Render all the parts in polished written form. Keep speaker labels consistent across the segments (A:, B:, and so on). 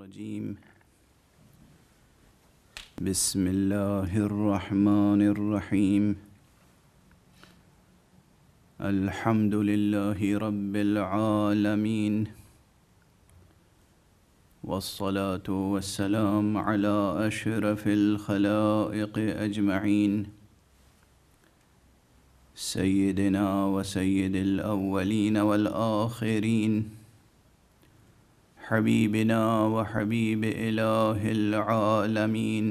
A: الرجيم بسم الله الرحمن الرحيم الحمد لله رب العالمين والصلاة والسلام على أشرف الخلائق أجمعين سيدنا وسيد الأولين والآخرين حبيبنا وحبيب إله العالمين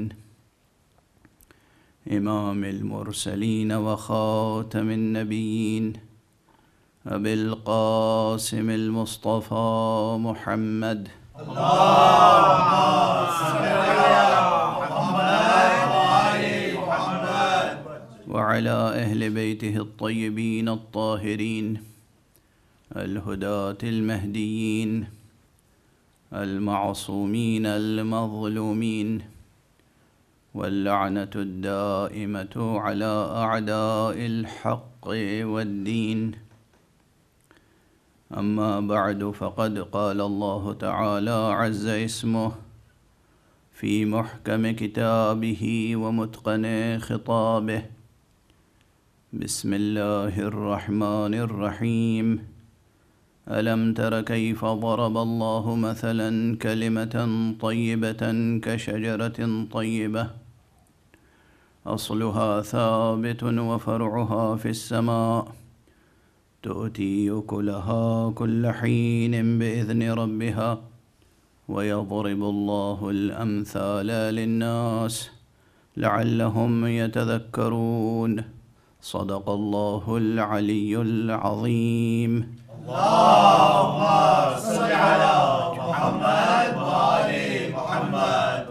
A: إمام المرسلين وخاتم النبيين أبي القاسم المصطفى محمد
B: اللهم صل على محمد وآل محمد
A: وعلى أهل بيته الطيبين الطاهرين الهداة المهديين المعصومين المظلومين واللعنة الدائمة على أعداء الحق والدين أما بعد فقد قال الله تعالى عز اسمه في محكم كتابه ومتقن خطابه بسم الله الرحمن الرحيم ألم تر كيف ضرب الله مثلا كلمة طيبة كشجرة طيبة أصلها ثابت وفرعها في السماء تؤتي أكلها كل حين بإذن ربها ويضرب الله الأمثال للناس لعلهم يتذكرون صدق الله العلي العظيم
B: اللهم صل على محمد وآل محمد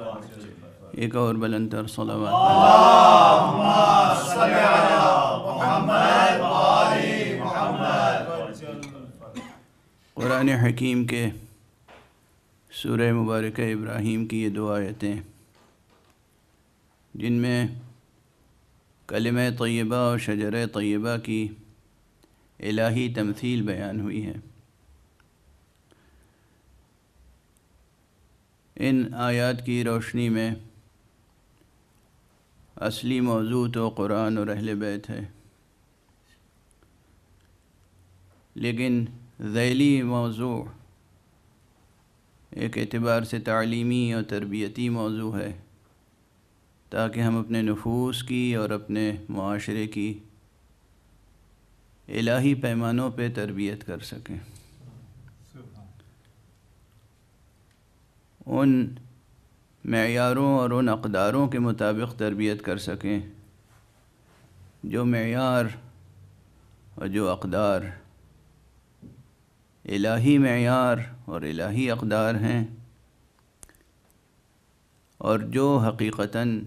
A: ایک اور بلندر صلوات
B: اللهم صل على محمد وآل محمد
A: قرآن حکیم کے سورہ مبارکہ ابراہیم کی یہ دو آیتیں جن میں کلمہ طیبہ اور شجرہ طیبہ کی الہی تمثیل بیان ہوئی ہے. ان آیات کی روشنی میں اصلی موضوع تو قرآن اور اہل بیت ہے، لیکن ذیلی موضوع ایک اعتبار سے تعلیمی اور تربیتی موضوع ہے تاکہ ہم اپنے نفوس کی اور اپنے معاشرے کی الہی پیمانوں پہ تربیت کر سکیں، ان معیاروں اور ان اقداروں کے مطابق تربیت کر سکیں جو معیار اور جو اقدار الہی معیار اور الہی اقدار ہیں اور جو حقیقتاً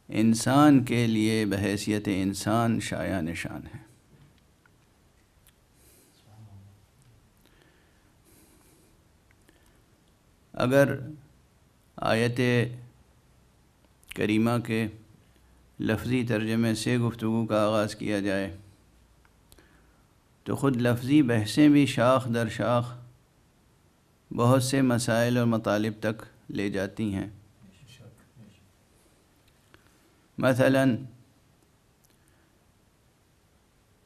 A: انسان کے لیے بحیثیت انسان شایع نشان ہیں. اگر آیت کریمہ کے لفظی ترجمے سے گفتگو کا آغاز کیا جائے تو خود لفظی بحثیں بھی شاخ در شاخ بہت سے مسائل اور مطالب تک لے جاتی ہیں. مثلا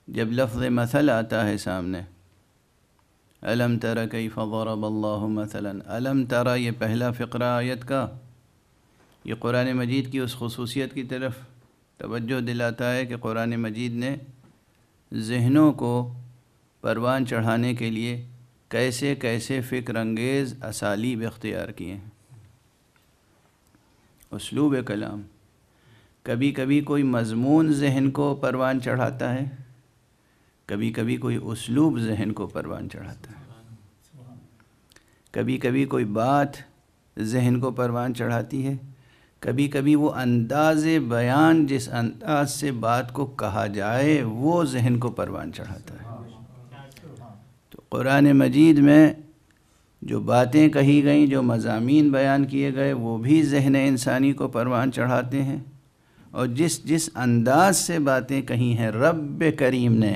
A: جب لفظ مثل آتا ہے سامنے، علم تر کیف ضرب اللہ مثلا، علم تر یہ پہلا فقرہ آیت کا، یہ قرآن مجید کی اس خصوصیت کی طرف توجہ دلاتا ہے کہ قرآن مجید نے ذہنوں کو پروان چڑھانے کے لیے کیسے کیسے فکر انگیز اسالیب اختیار کیے ہیں. اسلوب کلام، کبھی کبھی کوئی مضمون ذہن کو پروان چڑھاتا ہے، کبھی کبھی کوئی اسلوب ذہن کو پروان چڑھاتا ہے، کبھی کبھی کوئی بات ذہن کو پروان چڑھاتی ہے، کبھی کبھی وہ انداز بیان جس انداز سے بات کو کہا جائے وہ ذہن کو پروان چڑھاتا ہے. تو قرآن مجید میں جو باتیں کہی گئیں، جو مضامین بیان کیے گئے، وہ بھی ذہن انسانی کو پروان چڑھاتے ہیں، اور جس انداز سے باتیں کہی ہیں رب کریم نے،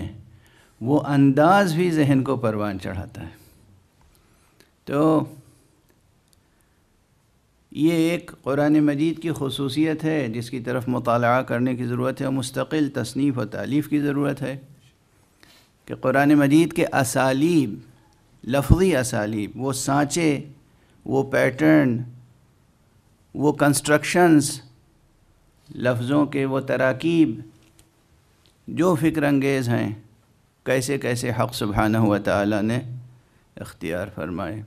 A: وہ انداز بھی ذہن کو پروان چڑھاتا ہے. تو یہ ایک قرآن مجید کی خصوصیت ہے جس کی طرف مطالعہ کرنے کی ضرورت ہے، اور مستقل تصنیف و تالیف کی ضرورت ہے کہ قرآن مجید کے اسالیب، لفظی اسالیب، وہ سانچے، وہ پیٹرن، وہ کنسٹرکشنز، لفظوں کے وہ تراکیب جو فکر انگیز ہیں، کیسے کیسے حق سبحانہ و تعالی نے اختیار فرمائے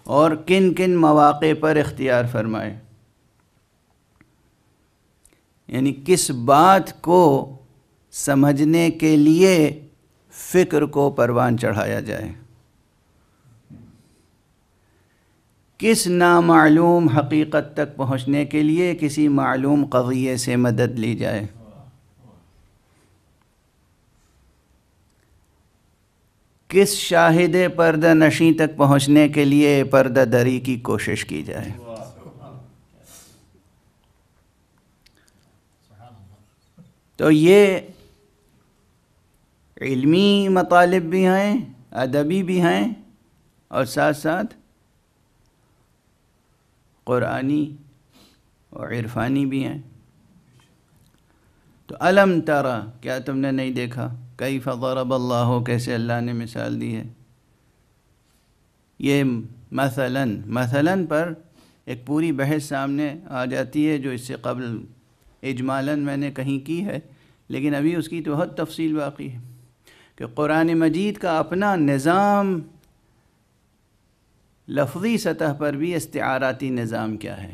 A: اور کن کن مواقع پر اختیار فرمائے، یعنی کس بات کو سمجھنے کے لیے فکر کو پروان چڑھایا جائے، کس نامعلوم حقیقت تک پہنچنے کے لیے کسی معلوم قضیے سے مدد لی جائے، کس شاہد پردہ نشیں تک پہنچنے کے لیے پردہ دری کی کوشش کی جائے۔ تو یہ علمی مطالب بھی ہیں، ادبی بھی ہیں، اور ساتھ ساتھ قرآنی اور عرفانی بھی ہیں۔ تو الم ترى، کیا تم نے نہیں دیکھا، کیف ضرب اللہ، کیسے اللہ نے مثال دی ہے۔ یہ مثلاً پر ایک پوری بحث سامنے آ جاتی ہے جو اس سے قبل اجمالاً میں نے کہیں کی ہے، لیکن ابھی اس کی تو بہت تفصیل باقی ہے کہ قرآن مجید کا اپنا نظام لفظی سطح پر بھی استعاراتی نظام کیا ہے،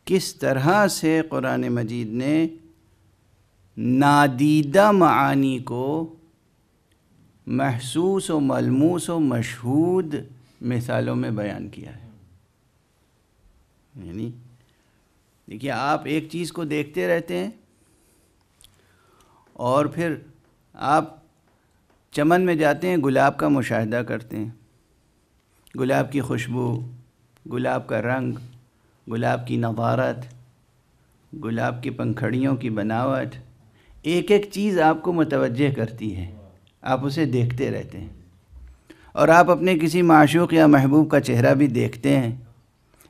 A: کس طرح سے قرآن مجید نے نادیدہ معانی کو محسوس و ملموس و مشہود مثالوں میں بیان کیا ہے۔ یعنی دیکھیے، آپ ایک چیز کو دیکھتے رہتے ہیں اور پھر آپ چمن میں جاتے ہیں، گلاب کا مشاہدہ کرتے ہیں، گلاب کی خوشبو، گلاب کا رنگ، گلاب کی نضارت، گلاب کی پنکھڑیوں کی بناوٹ، ایک ایک چیز آپ کو متوجہ کرتی ہے، آپ اسے دیکھتے رہتے ہیں، اور آپ اپنے کسی معشوق یا محبوب کا چہرہ بھی دیکھتے ہیں،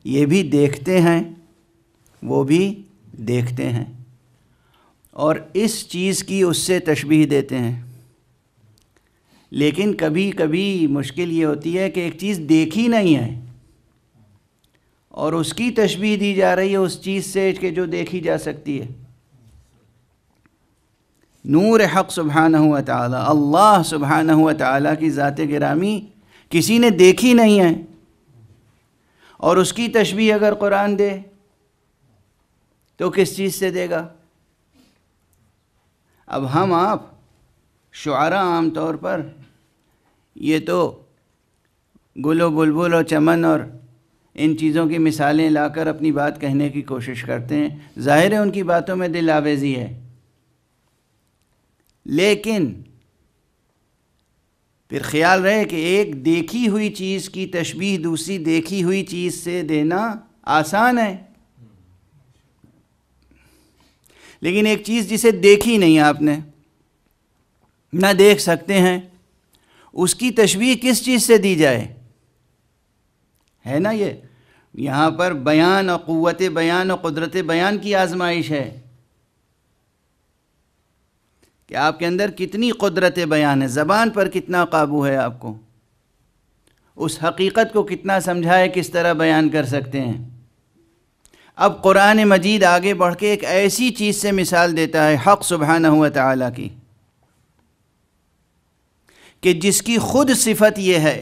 A: یہ بھی دیکھتے ہیں، وہ بھی دیکھتے ہیں، اور اس چیز کی اس سے تشبیہ دیتے ہیں۔ لیکن کبھی کبھی مشکل یہ ہوتی ہے کہ ایک چیز دیکھی نہیں ہے اور اس کی تشبیہ دی جا رہی ہے اس چیز سے کہ جو دیکھی جا سکتی ہے۔ نور حق سبحانہ و تعالی، اللہ سبحانہ و تعالی کی ذات گرامی کسی نے دیکھی نہیں ہے، اور اس کی تشبیہ اگر قرآن دے تو کس چیز سے دے گا؟ اب ہم آپ شعراء عام طور پر یہ تو گل و بلبل اور چمن اور ان چیزوں کی مثالیں لا کر اپنی بات کہنے کی کوشش کرتے ہیں، ظاہر ہے ان کی باتوں میں دل آویزی ہے، لیکن پھر خیال رہے کہ ایک دیکھی ہوئی چیز کی تشبیہ دوسری دیکھی ہوئی چیز سے دینا آسان ہے، لیکن ایک چیز جسے دیکھی نہیں آپ نے، نہ دیکھ سکتے ہیں، اس کی تشبیہ کس چیز سے دی جائے؟ ہے نا، یہ یہاں پر بیان اور قوت بیان اور قدرت بیان کی آزمائش ہے کہ آپ کے اندر کتنی قدرت بیان ہے، زبان پر کتنا قابو ہے، آپ کو اس حقیقت کو کتنا سمجھائے، کس طرح بیان کر سکتے ہیں۔ اب قرآن مجید آگے بڑھ کے ایک ایسی چیز سے مثال دیتا ہے حق سبحانہ و تعالی کی کہ جس کی خود صفت یہ ہے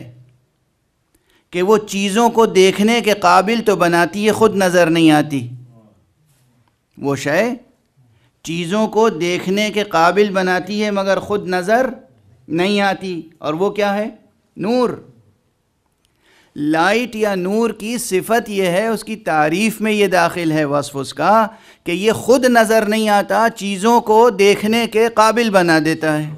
A: کہ وہ چیزوں کو دیکھنے کے قابل تو بناتی ہے، خود نظر نہیں آتی۔ وہ شے چیزوں کو دیکھنے کے قابل بناتی ہے مگر خود نظر نہیں آتی، اور وہ کیا ہے؟ نور۔ لائٹ یا نور کی صفت یہ ہے، اس کی تعریف میں یہ داخل ہے وصف اس کا کہ یہ خود نظر نہیں آتا، چیزوں کو دیکھنے کے قابل بنا دیتا ہے۔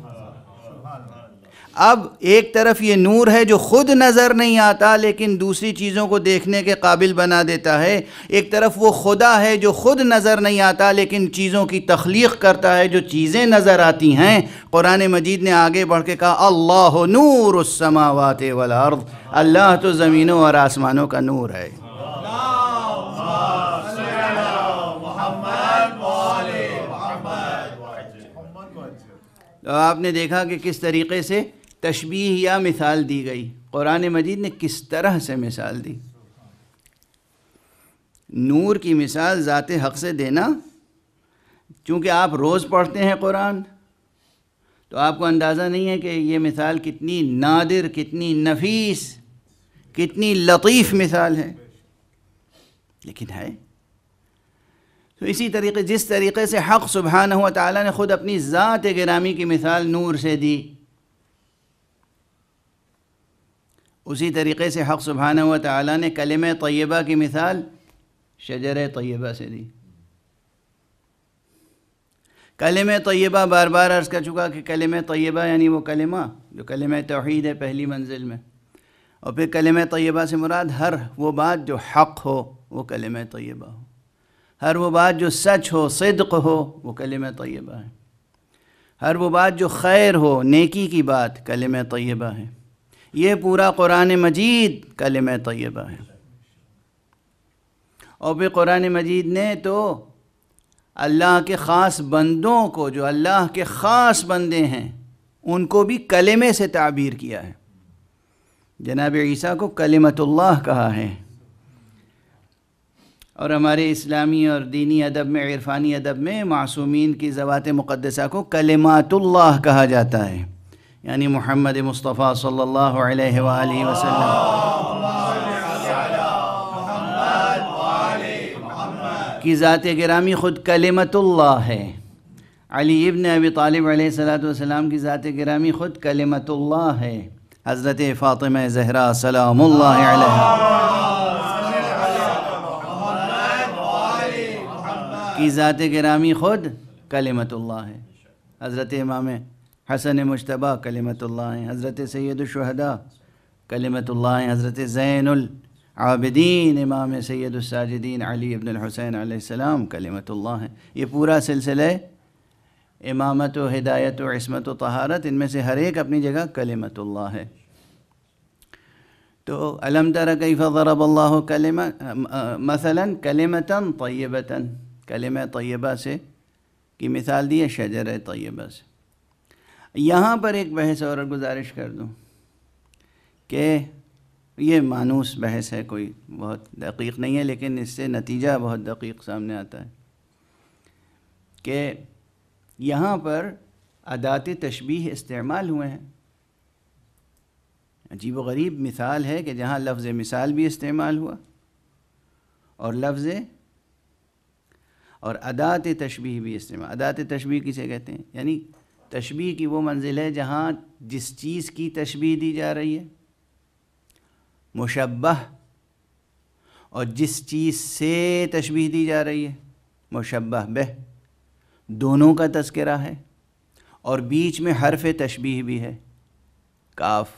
A: اب ایک طرف یہ نور ہے جو خود نظر نہیں آتا لیکن دوسری چیزوں کو دیکھنے کے قابل بنا دیتا ہے، ایک طرف وہ خدا ہے جو خود نظر نہیں آتا لیکن چیزوں کی تخلیق کرتا ہے جو چیزیں نظر آتی ہیں۔ قرآن مجید نے آگے بڑھ کے کہا اللہ نور السماوات والارض، اللہ تو زمینوں اور آسمانوں کا نور ہے۔ تو آپ نے دیکھا کہ کس طریقے سے تشبیہ یا مثال دی گئی، قرآن مجید نے کس طرح سے مثال دی۔ نور کی مثال ذات حق سے دینا، چونکہ آپ روز پڑھتے ہیں قرآن تو آپ کو اندازہ نہیں ہے کہ یہ مثال کتنی نادر، کتنی نفیس، کتنی لطیف مثال ہے، لیکن ہے۔ تو اسی طریقے جس طریقے سے حق سبحانہ و تعالیٰ نے خود اپنی ذات گرامی کی مثال نور سے دی، اسی طریقے سے حق سبحانہ و تعالیٰ نے کلمہ طیبہ کی مثال شجرہ طیبہ سے دی۔ کلمہ طیبہ بار بار عرض کر چکا کہ کلمہ طیبہ یعنی وہ کلمہ جو کلمہ توحید ہے پہلی منزل میں، اور پھر کلمہ طیبہ سے مراد ہر وہ بات جو حق ہو وہ کلمہ طیبہ ہو، ہر وہ بات جو سچ ہو، صدق ہو، وہ کلمہ طیبہ ہے، ہر وہ بات جو خیر ہو، نیکی کی بات، کلمہ طیبہ ہے۔ یہ پورا قرآن مجید کلمہ طیبہ ہے۔ اور پھر قرآن مجید نے تو اللہ کے خاص بندوں کو، جو اللہ کے خاص بندے ہیں، ان کو بھی کلمے سے تعبیر کیا ہے۔ جناب عیسیٰ کو کلمۃ اللہ کہا ہے، اور ہمارے اسلامی اور دینی ادب میں، عرفانی ادب میں معصومین کی ذوات مقدسہ کو کلمات اللہ کہا جاتا ہے، یعنی محمد مصطفیٰ صلی اللہ علیہ وآلہ وسلم کی ذات گرامی خود کلمت اللہ ہے۔ علی ابن ابی طالب علیہ السلام کی ذات گرامی خود کلمت اللہ ہے۔ حضرت فاطمہ زہرا سلام اللہ علیہا کی ذات گرامی خود کلمت اللہ ہے۔ حضرت امام حسن مجتبیٰ کلمت اللہ ہیں، حضرت سید الشہداء کلمت اللہ ہیں، حضرت زین العابدین امام سید الساجدین علی ابن الحسین علیہ السلام کلمت اللہ ہیں۔ یہ پورا سلسلہ امامت و ہدایت و عصمت و طہارت، ان میں سے ہر ایک اپنی جگہ کلمت اللہ ہے۔ تو الم تر کیف ضرب اللہ مثلا کلمۃ طیبۃ، کلمہ طیبہ سے کی مثال دی ہے شجرہ طیبہ سے۔ یہاں پر ایک بحث اور گزارش کر دوں کہ یہ مانوس بحث ہے، کوئی بہت دقیق نہیں ہے، لیکن اس سے نتیجہ بہت دقیق سامنے آتا ہے کہ یہاں پر ادات تشبیہ استعمال ہوئے ہیں۔ عجیب و غریب مثال ہے کہ جہاں لفظ مثال بھی استعمال ہوا اور لفظ اور ادات تشبیہ بھی استعمال۔ ادات تشبیہ کسے کہتے ہیں؟ یعنی تشبیہ کی وہ منزل ہے جہاں جس چیز کی تشبیہ دی جا رہی ہے مشبہ، اور جس چیز سے تشبیہ دی جا رہی ہے مشبہ بہ، دونوں کا تذکرہ ہے، اور بیچ میں حرف تشبیہ بھی ہے، کاف۔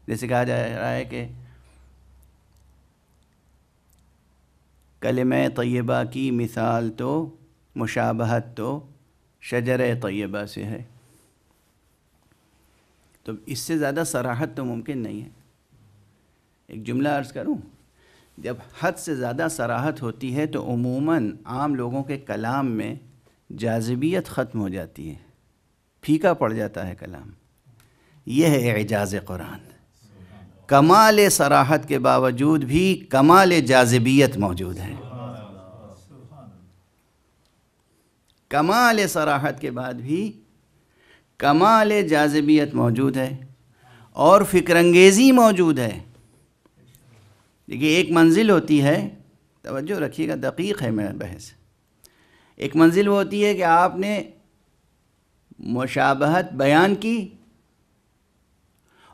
A: جیسے کہا جا رہا ہے کہ کلمہ طیبہ کی مثال تو مشابہت تو شجرہ طیبہ سے ہے۔ تو اس سے زیادہ صراحت تو ممکن نہیں ہے۔ ایک جملہ عرض کروں، جب حد سے زیادہ صراحت ہوتی ہے تو عموماً عام لوگوں کے کلام میں جاذبیت ختم ہو جاتی ہے، پھیکا پڑ جاتا ہے کلام۔ یہ ہے اعجاز قرآن، کمال صراحت کے باوجود بھی کمال جاذبیت موجود ہے۔ کمال صراحت کے بعد بھی کمال جاذبیت موجود ہے اور فکر انگیزی موجود ہے۔ دیکھیے ایک منزل ہوتی ہے، توجہ رکھیے گا، دقیق ہے میرا بحث۔ ایک منزل وہ ہوتی ہے کہ آپ نے مشابہت بیان کی،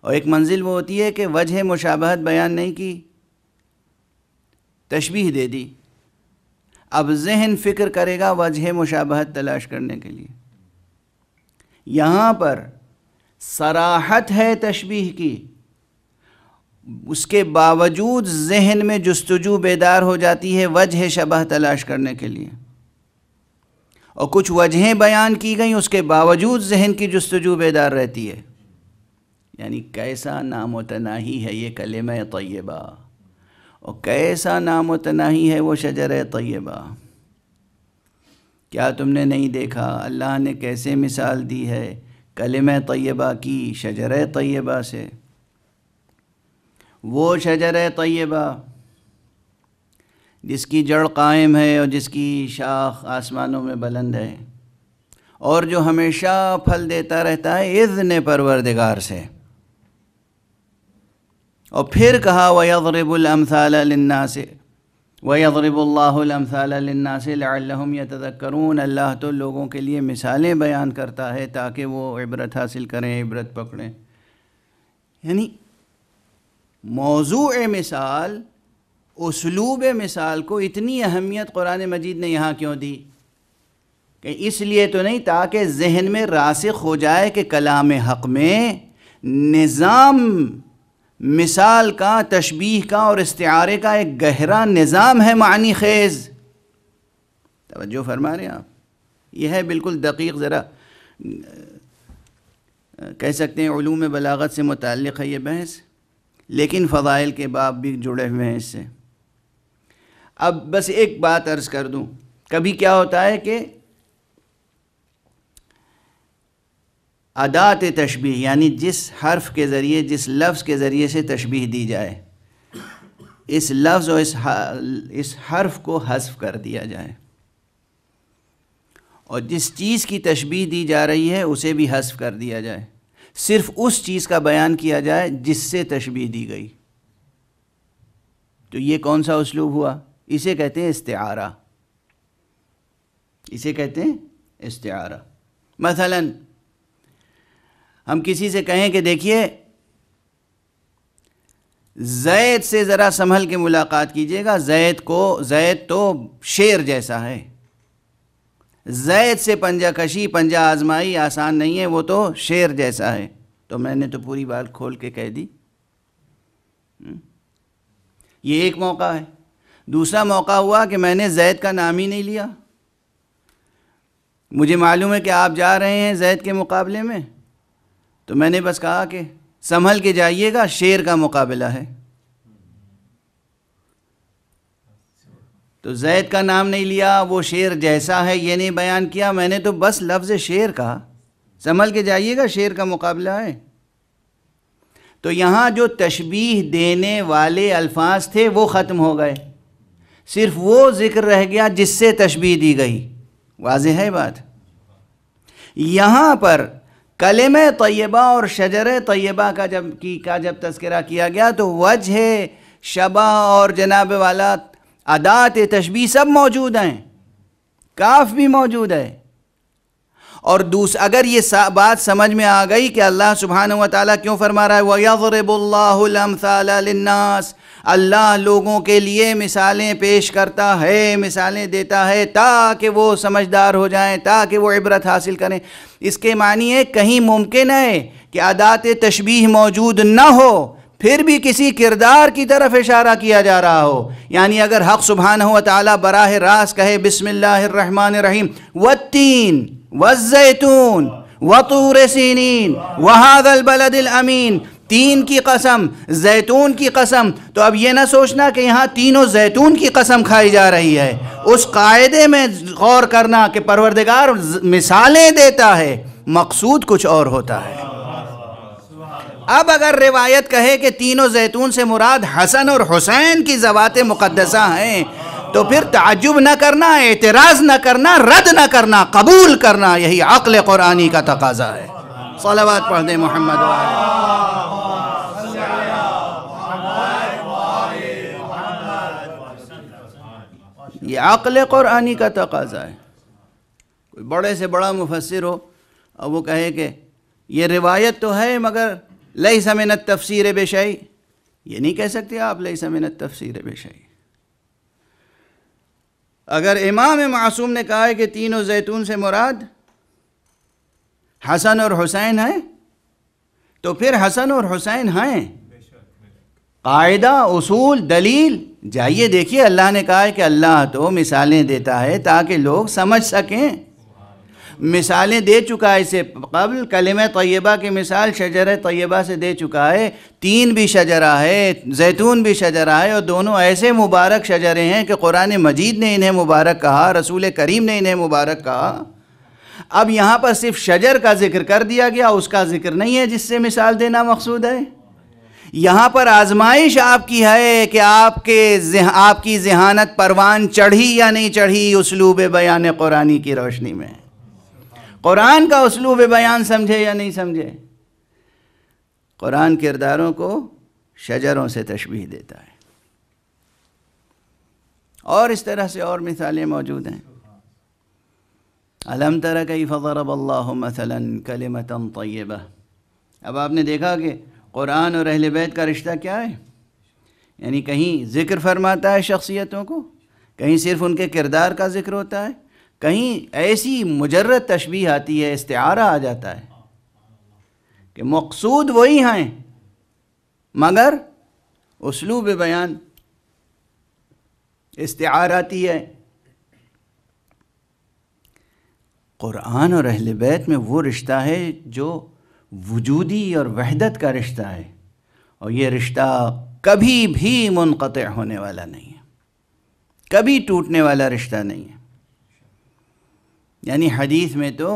A: اور ایک منزل وہ ہوتی ہے کہ وجہ مشابہت بیان نہیں کی، تشبیہ دے دی۔ اب ذہن فکر کرے گا وجہ مشابہت تلاش کرنے کے لیے۔ یہاں پر صراحت ہے تشبیہ کی، اس کے باوجود ذہن میں جستجو بیدار ہو جاتی ہے وجہ شبہ تلاش کرنے کے لیے، اور کچھ وجہیں بیان کی گئیں اس کے باوجود ذہن کی جستجو بیدار رہتی ہے۔ یعنی کیسا نامتناہی ہے یہ کلمہ طیبہ، اور کیسا نامتناہی ہے وہ شجرہ طیبہ۔ کیا تم نے نہیں دیکھا اللہ نے کیسے مثال دی ہے کلمہ طیبہ کی شجرہ طیبہ سے؟ وہ شجرہ طیبہ جس کی جڑ قائم ہے اور جس کی شاخ آسمانوں میں بلند ہے، اور جو ہمیشہ پھل دیتا رہتا ہے اذن پروردگار سے۔ اور پھر کہا وَيَضْرِبُ الْأَمْثَالَ لِلنَّاسِ وَيَضْرِبُ اللَّهُ الْأَمْثَالَ لِلنَّاسِ لَعَلَّهُمْ يَتَذَكَّرُونَ، اللہ تو لوگوں کے لیے مثالیں بیان کرتا ہے تاکہ وہ عبرت حاصل کریں، عبرت پکڑیں۔ یعنی موضوع مثال، اسلوب مثال کو اتنی اہمیت قرآن مجید نے یہاں کیوں دی؟ کہ اس لیے تو نہیں تاکہ ذہن میں راسخ ہو جائے کہ کلام حق میں نظام مثال کا، تشبیہ کا اور استعارے کا ایک گہرا نظام ہے معنی خیز۔ توجہ فرما رہے ہیں آپ؟ یہ ہے بالکل دقیق، ذرا کہہ سکتے ہیں علوم بلاغت سے متعلق ہے یہ بحث، لیکن فضائل کے باب بھی جڑے ہوئے ہیں اس سے۔ اب بس ایک بات عرض کر دوں، کبھی کیا ہوتا ہے کہ ادات تشبیہ، یعنی جس حرف کے ذریعے، جس لفظ کے ذریعے سے تشبیہ دی جائے، اس لفظ اور اس حرف کو حذف کر دیا جائے، اور جس چیز کی تشبیہ دی جا رہی ہے اسے بھی حذف کر دیا جائے، صرف اس چیز کا بیان کیا جائے جس سے تشبیہ دی گئی، تو یہ کون سا اسلوب ہوا؟ اسے کہتے ہیں استعارہ، اسے کہتے ہیں استعارہ۔ مثلاً ہم کسی سے کہیں کہ دیکھیے زید سے ذرا سنبھل کے ملاقات کیجیے گا، زید تو شیر جیسا ہے، زید سے پنجہ کشی، پنجہ آزمائی آسان نہیں ہے، وہ تو شیر جیسا ہے۔ تو میں نے تو پوری بات کھول کے کہہ دی۔ یہ ایک موقع ہے۔ دوسرا موقع ہوا کہ میں نے زید کا نام ہی نہیں لیا، مجھے معلوم ہے کہ آپ جا رہے ہیں زید کے مقابلے میں، تو میں نے بس کہا کہ سنبھل کے جائیے گا، شیر کا مقابلہ ہے۔ تو زید کا نام نہیں لیا، وہ شیر جیسا ہے یہ نہیں بیان کیا، میں نے تو بس لفظ شیر کہا، سنبھل کے جائیے گا، شیر کا مقابلہ ہے۔ تو یہاں جو تشبیہ دینے والے الفاظ تھے وہ ختم ہو گئے، صرف وہ ذکر رہ گیا جس سے تشبیہ دی گئی۔ واضح ہے بات؟ یہاں پر کلمہ طیبہ اور شجرہ طیبہ کا جب تذکرہ کیا گیا تو وجہ شبہ اور جناب والا ادات تشبیہ سب موجود ہیں، کاف بھی موجود ہے۔ اور اگر یہ بات سمجھ میں آ گئی کہ اللہ سبحانہ و تعالیٰ کیوں فرما رہا ہے وَيَضْرِبُ اللَّهُ الْأَمْثَالَ لِلنَّاسِ، اللہ لوگوں کے لیے مثالیں پیش کرتا ہے، مثالیں دیتا ہے تاکہ وہ سمجھدار ہو جائیں، تاکہ وہ عبرت حاصل کریں۔ اس کے معنی ہے کہیں ممکن ہے کہ ادات تشبیہ موجود نہ ہو پھر بھی کسی کردار کی طرف اشارہ کیا جا رہا ہو۔ یعنی اگر حق سبحانہ و تعالیٰ براہ راست کہے بسم اللہ الرحمن الرحیم والتین والزیتون وطور سینین وہذا البلد الامین، تین کی قسم، زیتون کی قسم، تو اب یہ نہ سوچنا کہ یہاں تینوں زیتون کی قسم کھائی جا رہی ہے، اس قاعدے میں غور کرنا کہ پروردگار مثالیں دیتا ہے، مقصود کچھ اور ہوتا ہے۔ اب اگر روایت کہے کہ تینوں زیتون سے مراد حسن اور حسین کی ذوات مقدسہ ہیں تو پھر تعجب نہ کرنا، اعتراض نہ کرنا، رد نہ کرنا، قبول کرنا، یہی عقل قرآنی کا تقاضا ہے۔ صلوات پڑھ دیں محمد یہ عقل قرآنی کا تقاضا ہے۔ کوئی بڑے سے بڑا مفسر ہو اور وہ کہے کہ یہ روایت تو ہے مگر لیس من التفسیر بشیء، یہ نہیں کہہ سکتے آپ لیس من التفسیر بشیء۔ اگر امام معصوم نے کہا ہے کہ تینوں زیتون سے مراد حسن اور حسین ہیں تو پھر حسن اور حسین ہیں، قاعدہ، اصول، دلیل، جائیے دیکھیے، اللہ نے کہا ہے کہ اللہ تو مثالیں دیتا ہے تاکہ لوگ سمجھ سکیں، مثالیں دے چکا ہے اس سے قبل، کلمہ طیبہ کی مثال شجرہ طیبہ سے دے چکا ہے، تین بھی شجرہ ہے، زیتون بھی شجرہ ہے، اور دونوں ایسے مبارک شجرے ہیں کہ قرآن مجید نے انہیں مبارک کہا، رسول کریم نے انہیں مبارک کہا۔ اب یہاں پر صرف شجر کا ذکر کر دیا گیا، اس کا ذکر نہیں ہے جس سے مثال دینا مقصود ہے۔ یہاں پر آزمائش آپ کی ہے کہ آپ کی ذہانت پروان چڑھی یا نہیں چڑھی اسلوب بیان قرآنی کی روشنی میں، قرآن کا اسلوب بیان سمجھے یا نہیں سمجھے۔ قرآن کرداروں کو شجروں سے تشبیہ دیتا ہے، اور اس طرح سے اور مثالیں موجود ہیں۔ الم تر کیف ضرب اللہ مثلا کلمۃ طیبہ۔ اب آپ نے دیکھا کہ قرآن اور اہل بیت کا رشتہ کیا ہے، یعنی کہیں ذکر فرماتا ہے شخصیتوں کو، کہیں صرف ان کے کردار کا ذکر ہوتا ہے، کہیں ایسی مجرد تشبیہ آتی ہے، استعارہ آ جاتا ہے کہ مقصود وہی ہیں مگر اسلوب بیان استعاراتی ہے۔ قرآن اور اہل بیت میں وہ رشتہ ہے جو وجودی اور وحدت کا رشتہ ہے، اور یہ رشتہ کبھی بھی منقطع ہونے والا نہیں ہے، کبھی ٹوٹنے والا رشتہ نہیں ہے۔ یعنی حدیث میں تو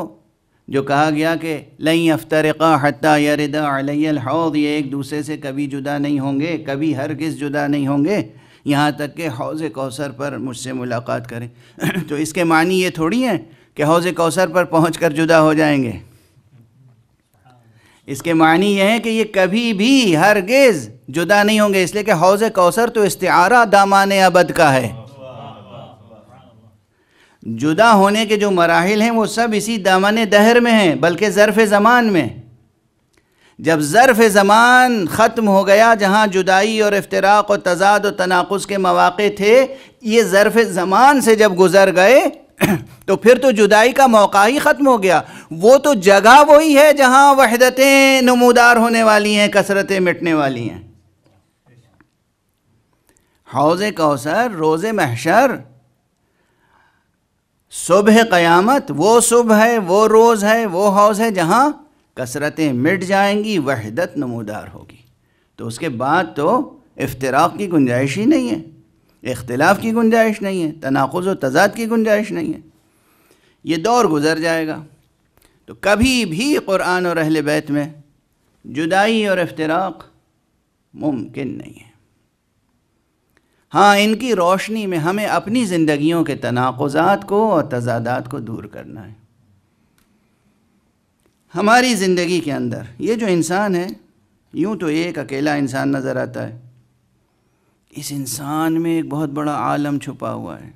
A: جو کہا گیا کہ لن یفترقا حتی یرد علی الحوض، یہ ایک دوسرے سے کبھی جدا نہیں ہوں گے، کبھی ہرگز جدا نہیں ہوں گے، یہاں تک کہ حوض کوثر پر مجھ سے ملاقات کریں۔ تو اس کے معنی یہ تھوڑی ہے کہ حوض کوثر پر پہنچ کر جدا ہو جائیں گے، اس کے معنی یہ ہے کہ یہ کبھی بھی ہرگز جدا نہیں ہوں گے، اس لیے کہ حوض کوثر تو استعارہ دامان ابد کا ہے۔ جدا ہونے کے جو مراحل ہیں وہ سب اسی دامن دہر میں ہیں، بلکہ ظرف زمان میں۔ جب ظرف زمان ختم ہو گیا، جہاں جدائی اور افتراق اور تضاد و تناقض کے مواقع تھے، یہ ظرف زمان سے جب گزر گئے تو پھر تو جدائی کا موقع ہی ختم ہو گیا، وہ تو جگہ وہی ہے جہاں وحدتیں نمودار ہونے والی ہیں، کثرتیں مٹنے والی ہیں۔ حوض کوثر، روز محشر، صبح قیامت، وہ صبح ہے، وہ روز ہے، وہ حوض ہے جہاں کثرتیں مٹ جائیں گی، وحدت نمودار ہوگی۔ تو اس کے بعد تو افتراق کی گنجائش ہی نہیں ہے، اختلاف کی گنجائش نہیں ہے، تناقض و تضاد کی گنجائش نہیں ہے، یہ دور گزر جائے گا۔ تو کبھی بھی قرآن اور اہل بیت میں جدائی اور افتراق ممکن نہیں ہے۔ ہاں، ان کی روشنی میں ہمیں اپنی زندگیوں کے تناقضات کو اور تضادات کو دور کرنا ہے۔ ہماری زندگی کے اندر یہ جو انسان ہے، یوں تو ایک اکیلا انسان نظر آتا ہے، اس انسان میں ایک بہت بڑا عالم چھپا ہوا ہے۔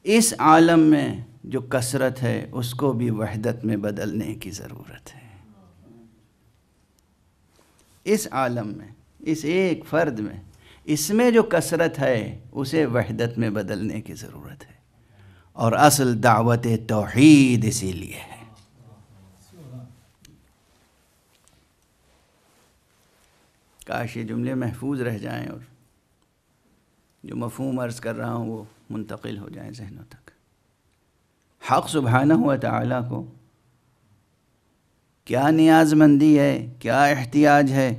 A: اس عالم میں جو کثرت ہے اس کو بھی وحدت میں بدلنے کی ضرورت ہے۔ اس عالم میں، اس ایک فرد میں، اس میں جو کثرت ہے اسے وحدت میں بدلنے کی ضرورت ہے، اور اصل دعوت توحید اسی لیے ہے۔ کاش یہ جملے محفوظ رہ جائیں اور جو مفہوم عرض کر رہا ہوں وہ منتقل ہو جائیں ذہنوں تک۔ حق سبحانہ و تعالیٰ کو کیا نیاز مندی ہے، کیا احتیاج ہے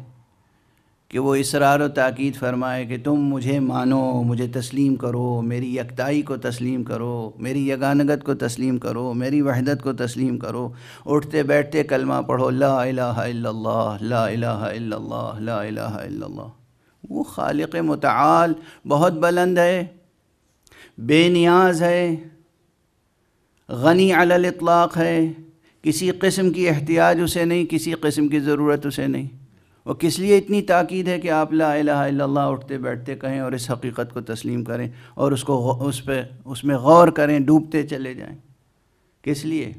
A: کہ وہ اصرار و تاکید فرمائے کہ تم مجھے مانو، مجھے تسلیم کرو، میری یکتائی کو تسلیم کرو، میری یگانگت کو تسلیم کرو، میری وحدت کو تسلیم کرو، اٹھتے بیٹھتے کلمہ پڑھو، لا الہ الا اللہ، لا الہ الا اللہ، لا الہ الا اللہ۔ وہ خالق متعال بہت بلند ہے، بے نیاز ہے، غنی علی الاطلاق ہے، کسی قسم کی احتیاج اسے نہیں، کسی قسم کی ضرورت اسے نہیں۔ وہ کس لیے اتنی تاکید ہے کہ آپ لا الہ الا اللہ اٹھتے بیٹھتے کہیں اور اس حقیقت کو تسلیم کریں اور اس میں غور کریں، ڈوبتے چلے جائیں؟ کس لیے؟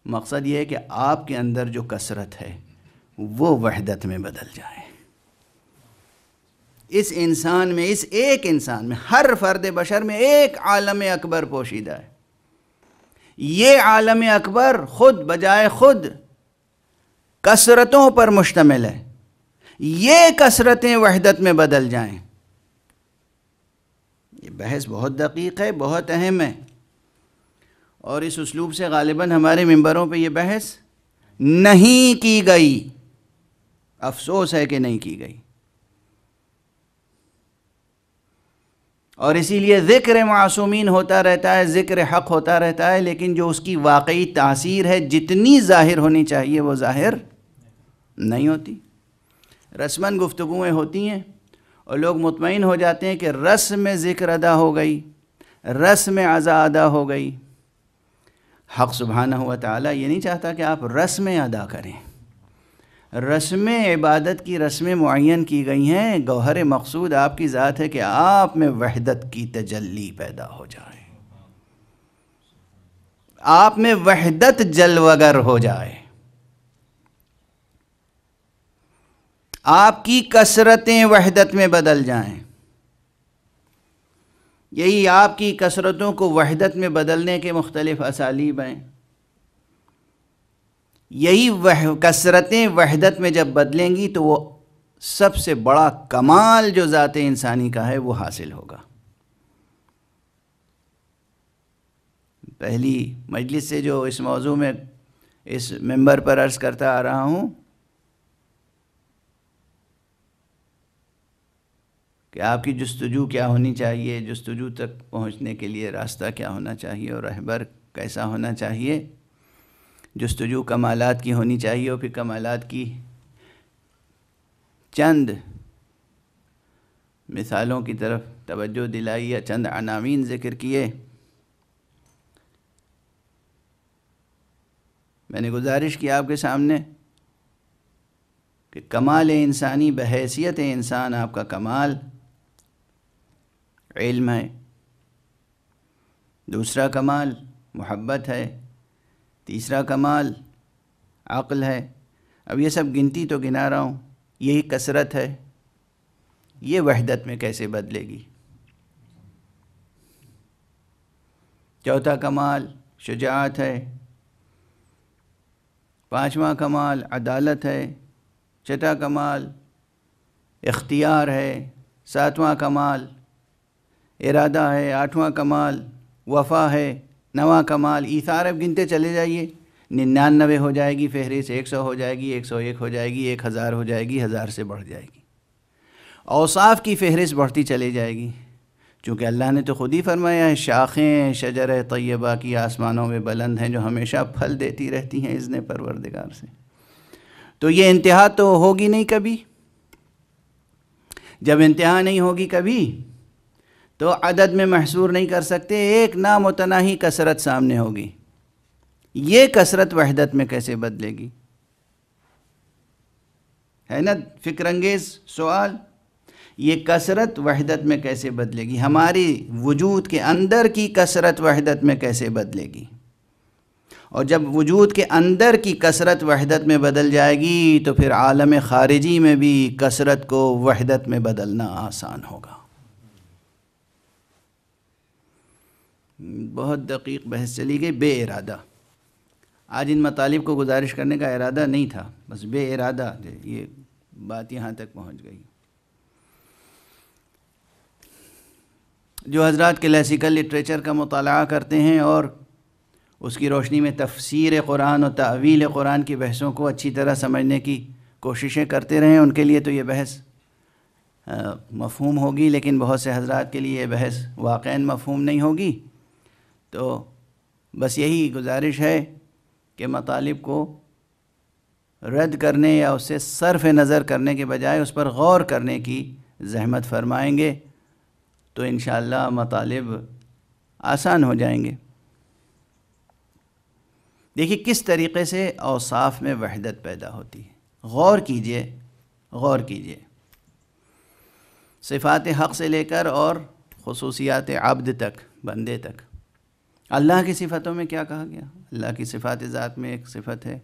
A: مقصد یہ ہے کہ آپ کے اندر جو کثرت ہے وہ وحدت میں بدل جائے۔ اس انسان میں، اس ایک انسان میں، ہر فرد بشر میں ایک عالم اکبر پوشیدہ ہے۔ یہ عالم اکبر خود بجائے خود کثرتوں پر مشتمل ہے، یہ کثرتیں وحدت میں بدل جائیں۔ یہ بحث بہت دقیق ہے، بہت اہم ہے، اور اس اسلوب سے غالباً ہمارے ممبروں پہ یہ بحث نہیں کی گئی، افسوس ہے کہ نہیں کی گئی، اور اسی لیے ذکر معصومین ہوتا رہتا ہے، ذکر حق ہوتا رہتا ہے، لیکن جو اس کی واقعی تاثیر ہے جتنی ظاہر ہونی چاہیے وہ ظاہر نہیں ہوتی۔ رسماً گفتگویں ہوتی ہیں اور لوگ مطمئن ہو جاتے ہیں کہ رسم میں ذکر ادا ہو گئی، رسم میں عزا ادا ہو گئی۔ حق سبحانہ و تعالیٰ یہ نہیں چاہتا کہ آپ رسمیں ادا کریں، رسمیں عبادت کی رسمیں معین کی گئی ہیں، گوہر مقصود آپ کی ذات ہے کہ آپ میں وحدت کی تجلی پیدا ہو جائے، آپ میں وحدت جلوگر ہو جائے، آپ کی کثرتیں وحدت میں بدل جائیں۔ یہی آپ کی کثرتوں کو وحدت میں بدلنے کے مختلف اسالیب ہیں۔ یہی کثرتیں وحدت میں جب بدلیں گی تو وہ سب سے بڑا کمال جو ذات انسانی کا ہے وہ حاصل ہوگا۔ پہلی مجلس سے جو اس موضوع میں اس منبر پر عرض کرتا آ رہا ہوں کہ آپ کی جستجو کیا ہونی چاہیے، جستجو تک پہنچنے کے لیے راستہ کیا ہونا چاہیے اور رہبر کیسا ہونا چاہیے۔ جستجو کمالات کی ہونی چاہیے، اور پھر کمالات کی چند مثالوں کی طرف توجہ دلائی یا چند عناوین ذکر کیے۔ میں نے گزارش کی آپ کے سامنے کہ کمال انسانی بحیثیت انسان آپ کا کمال علم ہے، دوسرا کمال محبت ہے، تیسرا کمال عقل ہے۔ اب یہ سب گنتی تو گنا رہا ہوں، یہی کثرت ہے، یہ وحدت میں کیسے بدلے گی؟ چوتھا کمال شجاعت ہے، پانچواں کمال عدالت ہے، چھٹا کمال اختیار ہے، ساتواں کمال ارادہ ہے، آٹھواں کمال وفا ہے، نواں کمال ایثار۔ اب گنتے چلے جائیے، 99 ہو جائے گی فہرست، 100 ہو جائے گی، 101 ہو جائے گی، 1000 ہو جائے گی، 1000 سے بڑھ جائے گی، اوصاف کی فہرست بڑھتی چلی جائے گی، چونکہ اللہ نے تو خود ہی فرمایا ہے شاخیں شجر طیبہ کی آسمانوں میں بلند ہیں جو ہمیشہ پھل دیتی رہتی ہیں اذن پروردگار سے۔ تو یہ انتہا تو ہوگی نہیں کبھی، جب انتہا نہیں ہوگی کبھی تو عدد میں محصور نہیں کر سکتے، ایک نامتناہی کثرت سامنے ہوگی۔ یہ کثرت وحدت میں کیسے بدلے گی؟ ہے نا فکر انگیز سوال؟ یہ کثرت وحدت میں کیسے بدلے گی؟ ہماری وجود کے اندر کی کثرت وحدت میں کیسے بدلے گی؟ اور جب وجود کے اندر کی کثرت وحدت میں بدل جائے گی تو پھر عالم خارجی میں بھی کثرت کو وحدت میں بدلنا آسان ہوگا۔ بہت دقیق بحث چلی گئی بے ارادہ۔ آج ان مطالب کو گزارش کرنے کا ارادہ نہیں تھا، بس بے ارادہ یہ بات یہاں تک پہنچ گئی۔ جو حضرات کلاسیکل لٹریچر کا مطالعہ کرتے ہیں اور اس کی روشنی میں تفسیر قرآن اور تعویل قرآن کی بحثوں کو اچھی طرح سمجھنے کی کوششیں کرتے رہیں، ان کے لیے تو یہ بحث مفہوم ہوگی، لیکن بہت سے حضرات کے لیے یہ بحث واقعاً مفہوم نہیں ہوگی۔ تو بس یہی گزارش ہے کہ مطالب کو رد کرنے یا اس سے صرف نظر کرنے کے بجائے اس پر غور کرنے کی زحمت فرمائیں گے تو انشاءاللہ مطالب آسان ہو جائیں گے۔ دیکھیے کس طریقے سے اوصاف میں وحدت پیدا ہوتی ہے، غور کیجئے، غور کیجئے۔ صفات حق سے لے کر اور خصوصیات عبد تک، بندے تک۔ اللہ کی صفتوں میں کیا کہا گیا؟ اللہ کی صفات ذات میں ایک صفت ہے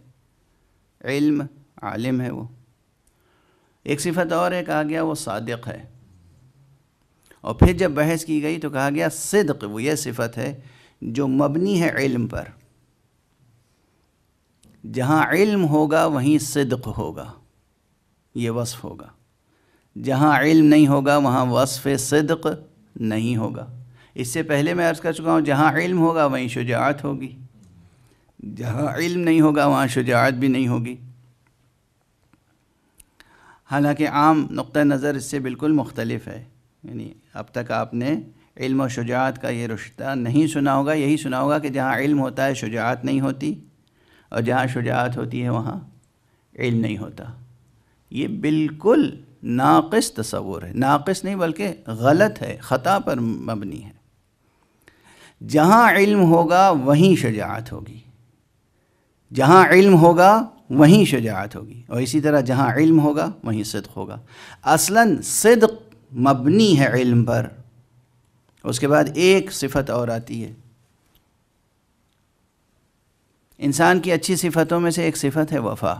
A: علم، عالم ہے وہ۔ ایک صفت اور ہے، کہا گیا وہ صادق ہے۔ اور پھر جب بحث کی گئی تو کہا گیا صدق وہ یہ صفت ہے جو مبنی ہے علم پر، جہاں علم ہوگا وہیں صدق ہوگا، یہ وصف ہوگا. جہاں علم نہیں ہوگا وہاں وصف صدق نہیں ہوگا. اس سے پہلے میں عرض کر چکا ہوں جہاں علم ہوگا وہیں شجاعت ہوگی، جہاں علم نہیں ہوگا وہاں شجاعت بھی نہیں ہوگی. حالانکہ عام نقطہ نظر اس سے بالکل مختلف ہے. یعنی اب تک آپ نے علم و شجاعت کا یہ رشتہ نہیں سنا ہوگا. یہی سنا ہوگا کہ جہاں علم ہوتا ہے شجاعت نہیں ہوتی، اور جہاں شجاعت ہوتی ہے وہاں علم نہیں ہوتا. یہ بالکل ناقص تصور ہے، ناقص نہیں بلکہ غلط ہے، خطا پر مبنی ہے. جہاں علم ہوگا وہیں شجاعت ہوگی، جہاں علم ہوگا وہیں شجاعت ہوگی، اور اسی طرح جہاں علم ہوگا وہیں صدق ہوگا. اصلاً صدق مبنی ہے علم پر. اس کے بعد ایک صفت اور آتی ہے. انسان کی اچھی صفتوں میں سے ایک صفت ہے وفا.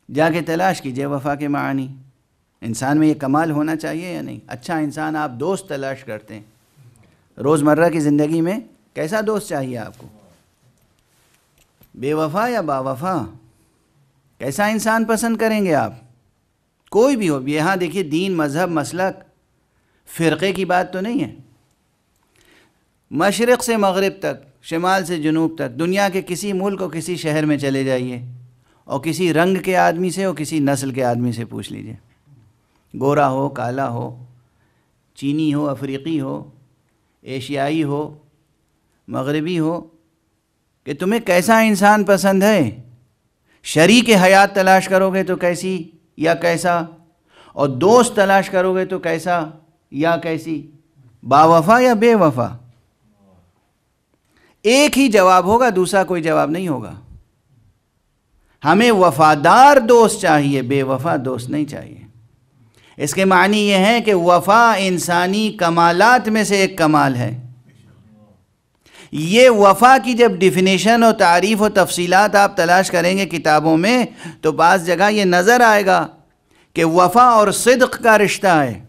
A: جا کے تلاش کیجئے وفا کے معنی. انسان میں یہ کمال ہونا چاہیے یا نہیں؟ اچھا انسان آپ دوست تلاش کرتے ہیں روزمرہ کی زندگی میں، کیسا دوست چاہیے آپ کو؟ بے وفا یا با وفا؟ کیسا انسان پسند کریں گے آپ؟ کوئی بھی ہو. یہاں دیکھیے دین، مذہب، مسلک، فرقے کی بات تو نہیں ہے. مشرق سے مغرب تک، شمال سے جنوب تک، دنیا کے کسی ملک اور کسی شہر میں چلے جائیے اور کسی رنگ کے آدمی سے اور کسی نسل کے آدمی سے پوچھ لیجئے، گورا ہو، کالا ہو، چینی ہو، افریقی ہو، ایشیائی ہو، مغربی ہو، کہ تمہیں کیسا انسان پسند ہے. شریک حیات تلاش کرو گے تو کیسی یا کیسا، اور دوست تلاش کرو گے تو کیسا یا کیسی، با وفا یا بے وفا. ایک ہی جواب ہوگا، دوسرا کوئی جواب نہیں ہوگا. ہمیں وفادار دوست چاہیے، بے وفا دوست نہیں چاہیے. اس کے معنی یہ ہے کہ وفا انسانی کمالات میں سے ایک کمال ہے. یہ وفا کی جب ڈیفینیشن اور تعریف و تفصیلات آپ تلاش کریں گے کتابوں میں تو بعض جگہ یہ نظر آئے گا کہ وفا اور صدق کا رشتہ ہے.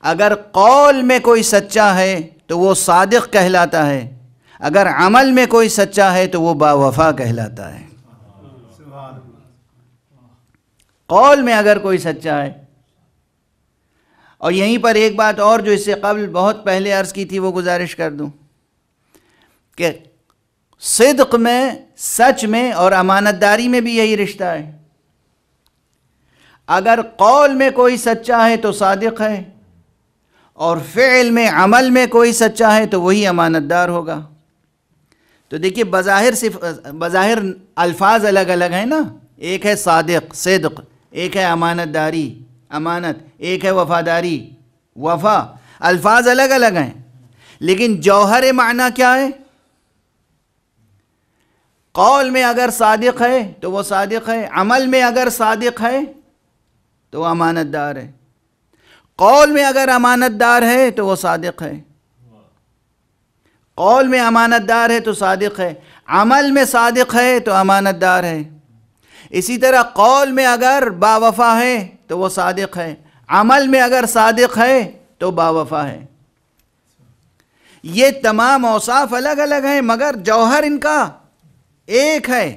A: اگر قول میں کوئی سچا ہے تو وہ صادق کہلاتا ہے، اگر عمل میں کوئی سچا ہے تو وہ با وفا کہلاتا ہے. قول میں اگر کوئی سچا ہے. اور یہیں پر ایک بات اور جو اس سے قبل بہت پہلے عرض کی تھی وہ گزارش کر دوں کہ صدق میں، سچ میں اور امانت داری میں بھی یہی رشتہ ہے. اگر قول میں کوئی سچا ہے تو صادق ہے، اور فعل میں، عمل میں کوئی سچا ہے تو وہی امانت دار ہوگا. تو دیکھیے بظاہر الفاظ الگ الگ ہیں نا. ایک ہے صادق، صدق، ایک ہے امانت داری، امانت، ایک ہے وفاداری، وفا. الفاظ الگ الگ ہیں لیکن جوہر معنی کیا ہے؟ قول میں اگر صادق ہے تو وہ صادق ہے، عمل میں اگر صادق ہے تو وہ امانت دار ہے. قول میں اگر امانت دار ہے تو وہ صادق ہے. قول میں امانت دار ہے تو صادق ہے، عمل میں صادق ہے تو امانت دار ہے. اسی طرح قول میں اگر با وفا ہے تو وہ صادق ہے، عمل میں اگر صادق ہے تو با وفا ہے. یہ تمام اوصاف الگ الگ ہیں مگر جوہر ان کا ایک ہے.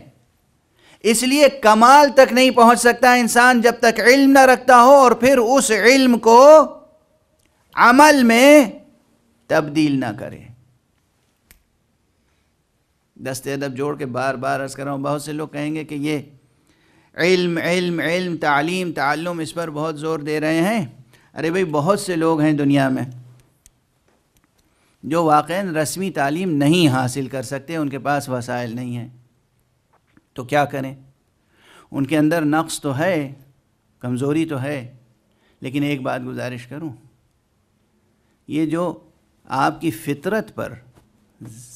A: اس لیے کمال تک نہیں پہنچ سکتا انسان جب تک علم نہ رکھتا ہو اور پھر اس علم کو عمل میں تبدیل نہ کرے. دست ادب جوڑ کے بار بار عرض کر رہا ہوں، بہت سے لوگ کہیں گے کہ یہ علم علم علم، تعلیم تعلم، اس پر بہت زور دے رہے ہیں. ارے بھئی بہت سے لوگ ہیں دنیا میں جو واقعاً رسمی تعلیم نہیں حاصل کر سکتے، ان کے پاس وسائل نہیں ہیں. تو کیا کریں؟ ان کے اندر نقص تو ہے، کمزوری تو ہے، لیکن ایک بات گزارش کروں، یہ جو آپ کی فطرت پر،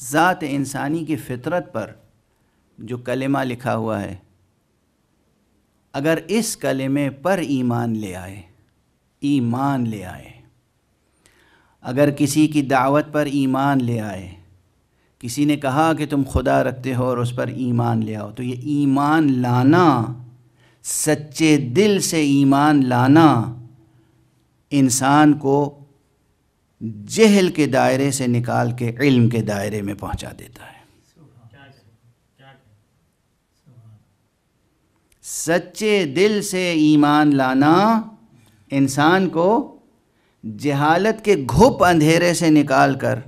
A: ذات انسانی کی فطرت پر جو کلمہ لکھا ہوا ہے، اگر اس کلمے پر ایمان لے آئے، ایمان لے آئے، اگر کسی کی دعوت پر ایمان لے آئے، کسی نے کہا کہ تم خدا رکھتے ہو اور اس پر ایمان لے آؤ، تو یہ ایمان لانا، سچے دل سے ایمان لانا انسان کو جہل کے دائرے سے نکال کے علم کے دائرے میں پہنچا دیتا ہے۔ سچے دل سے ایمان لانا انسان کو جہالت کے گھپ اندھیرے سے نکال کر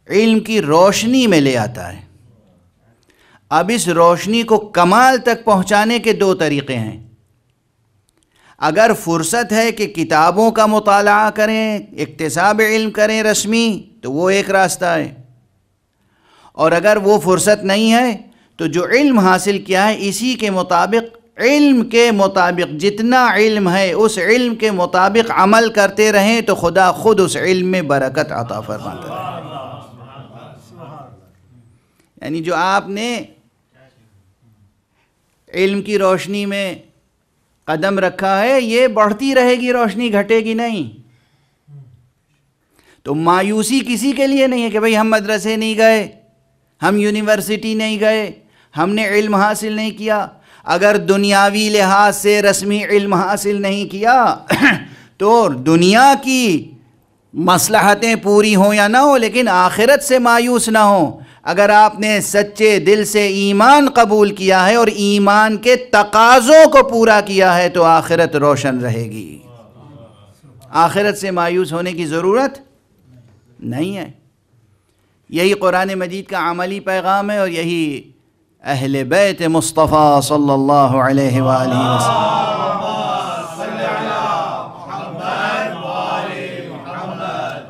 A: علم کی روشنی میں لے آتا ہے۔ اب اس روشنی کو کمال تک پہنچانے کے دو طریقے ہیں۔ اگر فرصت ہے کہ کتابوں کا مطالعہ کریں، اکتساب علم کریں رسمی، تو وہ ایک راستہ ہے، اور اگر وہ فرصت نہیں ہے تو جو علم حاصل کیا ہے اسی کے مطابق، علم کے مطابق جتنا علم ہے اس علم کے مطابق عمل کرتے رہیں تو خدا خود اس علم میں برکت عطا فرماتا ہے۔ یعنی جو آپ نے علم کی روشنی میں قدم رکھا ہے یہ بڑھتی رہے گی، روشنی گھٹے گی نہیں۔ تو مایوسی کسی کے لیے نہیں ہے کہ بھئی ہم مدرسے نہیں گئے، ہم یونیورسٹی نہیں گئے، ہم نے علم حاصل نہیں کیا۔ اگر دنیاوی لحاظ سے رسمی علم حاصل نہیں کیا تو دنیا کی مصلحتیں پوری ہوں یا نہ ہوں لیکن آخرت سے مایوس نہ ہوں۔ اگر آپ نے سچے دل سے ایمان قبول کیا ہے اور ایمان کے تقاضوں کو پورا کیا ہے تو آخرت روشن رہے گی، آخرت سے مایوس ہونے کی ضرورت نہیں ہے۔ یہی قرآن مجید کا عملی پیغام ہے، اور یہی اہل بیت مصطفیٰ صلی اللہ علیہ وآلہ وسلم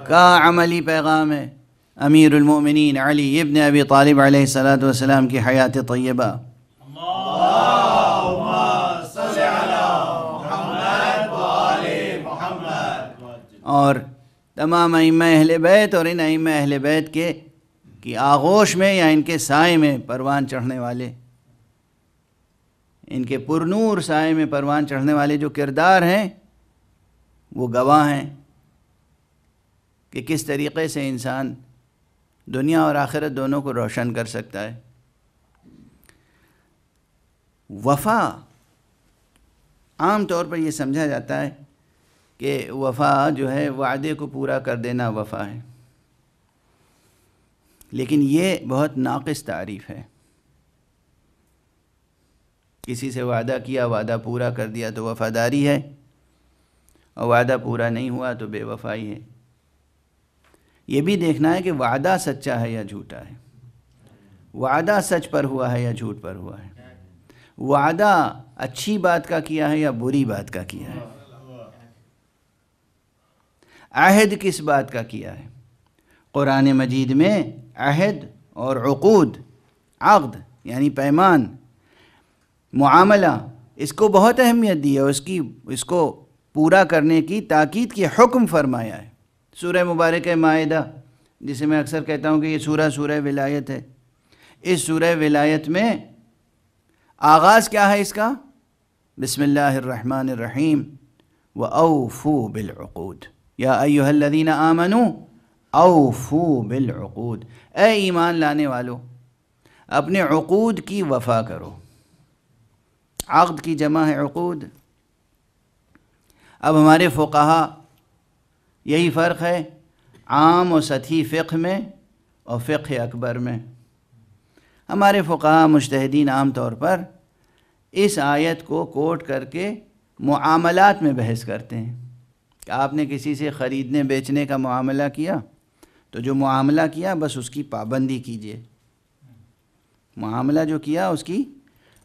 A: کا عملی پیغام ہے۔ امیر المؤمنین علی ابن ابی طالب علیہ السلام کی حیات طیبہ، اور تمام ائمہ اہل بیت اور ان ائمہ اہل بیت کی آغوش میں یا ان کے سائے میں پروان چڑھنے والے، ان کے پرنور سائے میں پروان چڑھنے والے جو کردار ہیں وہ گواہ ہیں کہ کس طریقے سے انسان دنیا اور آخرت دونوں کو روشن کر سکتا ہے۔ وفا عام طور پر یہ سمجھا جاتا ہے کہ وفا جو ہے وعدے کو پورا کر دینا وفا ہے، لیکن یہ بہت ناقص تعریف ہے۔ کسی سے وعدہ کیا، وعدہ پورا کر دیا تو وفاداری ہے، اور وعدہ پورا نہیں ہوا تو بے وفائی ہے۔ یہ بھی دیکھنا ہے کہ وعدہ سچا ہے یا جھوٹا ہے، وعدہ سچ پر ہوا ہے یا جھوٹ پر ہوا ہے، وعدہ اچھی بات کا کیا ہے یا بری بات کا کیا ہے، عہد کس بات کا کیا ہے۔ قرآن مجید میں عہد اور عقود، عقد یعنی پیمان، معاملہ، اس کو بہت اہمیت دی ہے، اس کو پورا کرنے کی تاکید کی حکم فرمایا ہے۔ سورہ مبارکہ مائدہ، جسے میں اکثر کہتا ہوں کہ یہ سورہ ولایت ہے، اس سورہ ولایت میں آغاز کیا ہے اس کا؟ بسم اللہ الرحمن الرحیم، وَأَوْفُوا بِالْعُقُودِ یا ایھا الذین آمنوا اوفوا بالعقود، اے ایمان لانے والو اپنے عقود کی وفا کرو۔ عقد کی جمع ہے عقود۔ اب ہمارے فقہا، یہی فرق ہے عام و سطحی فقہ میں اور فقہ اکبر میں۔ ہمارے فقہا مجتہدین عام طور پر اس آیت کو کوٹ کر کے معاملات میں بحث کرتے ہیں کہ آپ نے کسی سے خریدنے بیچنے کا معاملہ کیا تو جو معاملہ کیا بس اس کی پابندی کیجیے، معاملہ جو کیا اس کی،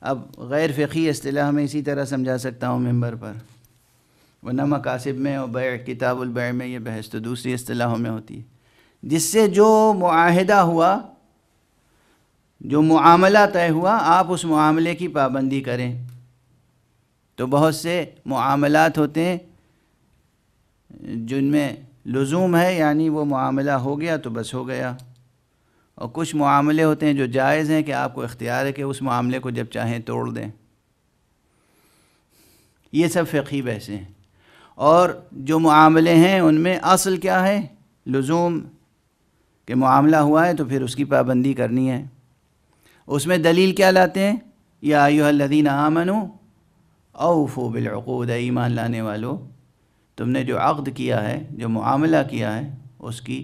A: اب غیر فقہی اصطلاح میں اسی طرح سمجھا سکتا ہوں ممبر پر، ورنہ مقاصد میں اور بیع، کتاب البیع میں یہ بحث تو دوسری اصطلاحوں میں ہوتی ہے۔ جس سے جو معاہدہ ہوا، جو معاملہ طے ہوا، آپ اس معاملے کی پابندی کریں۔ تو بہت سے معاملات ہوتے ہیں جن میں لزوم ہے، یعنی وہ معاملہ ہو گیا تو بس ہو گیا، اور کچھ معاملے ہوتے ہیں جو جائز ہیں کہ آپ کو اختیار ہے کہ اس معاملے کو جب چاہیں توڑ دیں۔ یہ سب فقہی بحثیں ہیں، اور جو معاملے ہیں ان میں اصل کیا ہے؟ لزوم، کہ معاملہ ہوا ہے تو پھر اس کی پابندی کرنی ہے۔ اس میں دلیل کیا لاتے ہیں؟ یا ایھا الذین آمنوا اوفوا بالعقود، ایمان لانے والو تم نے جو عقد کیا ہے، جو معاملہ کیا ہے، اس کی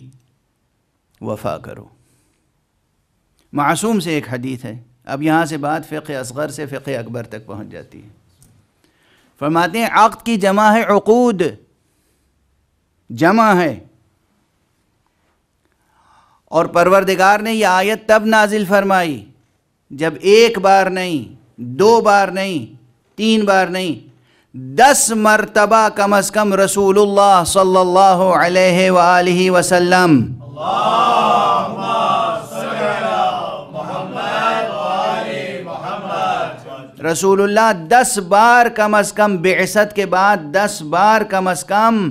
A: وفا کرو۔ معصوم سے ایک حدیث ہے، اب یہاں سے بات فقہ اصغر سے فقہ اکبر تک پہنچ جاتی ہے۔ فرماتے ہیں عقد کی جمع ہے عقود، جمع ہے، اور پروردگار نے یہ آیت تب نازل فرمائی جب ایک بار نہیں، 2 بار نہیں، 3 بار نہیں، 10 مرتبہ کم از کم رسول اللہ صلی اللہ علیہ وآلہ وسلم
B: اللہم صلی علی محمد وآل محمد،
A: رسول اللہ 10 بار کم از کم بعثت کے بعد 10 بار کم از کم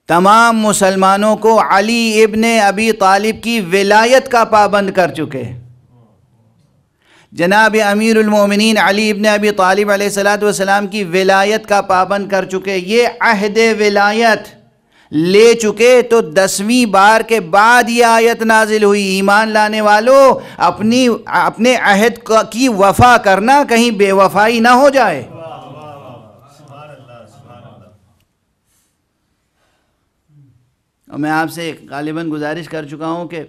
A: تمام مسلمانوں کو علی ابن ابی طالب کی ولایت کا پابند کر چکے۔ جناب امیر المومنین علی ابن ابی طالب علیہ السلام کی ولایت کا پابند کر چکے، یہ عہد ولایت لے چکے، تو 10ویں بار کے بعد یہ آیت نازل ہوئی، ایمان لانے والوں اپنے عہد کی وفا کرنا، کہیں بے وفائی نہ ہو جائے۔ اور میں آپ سے غالباً گزارش کر چکا ہوں کہ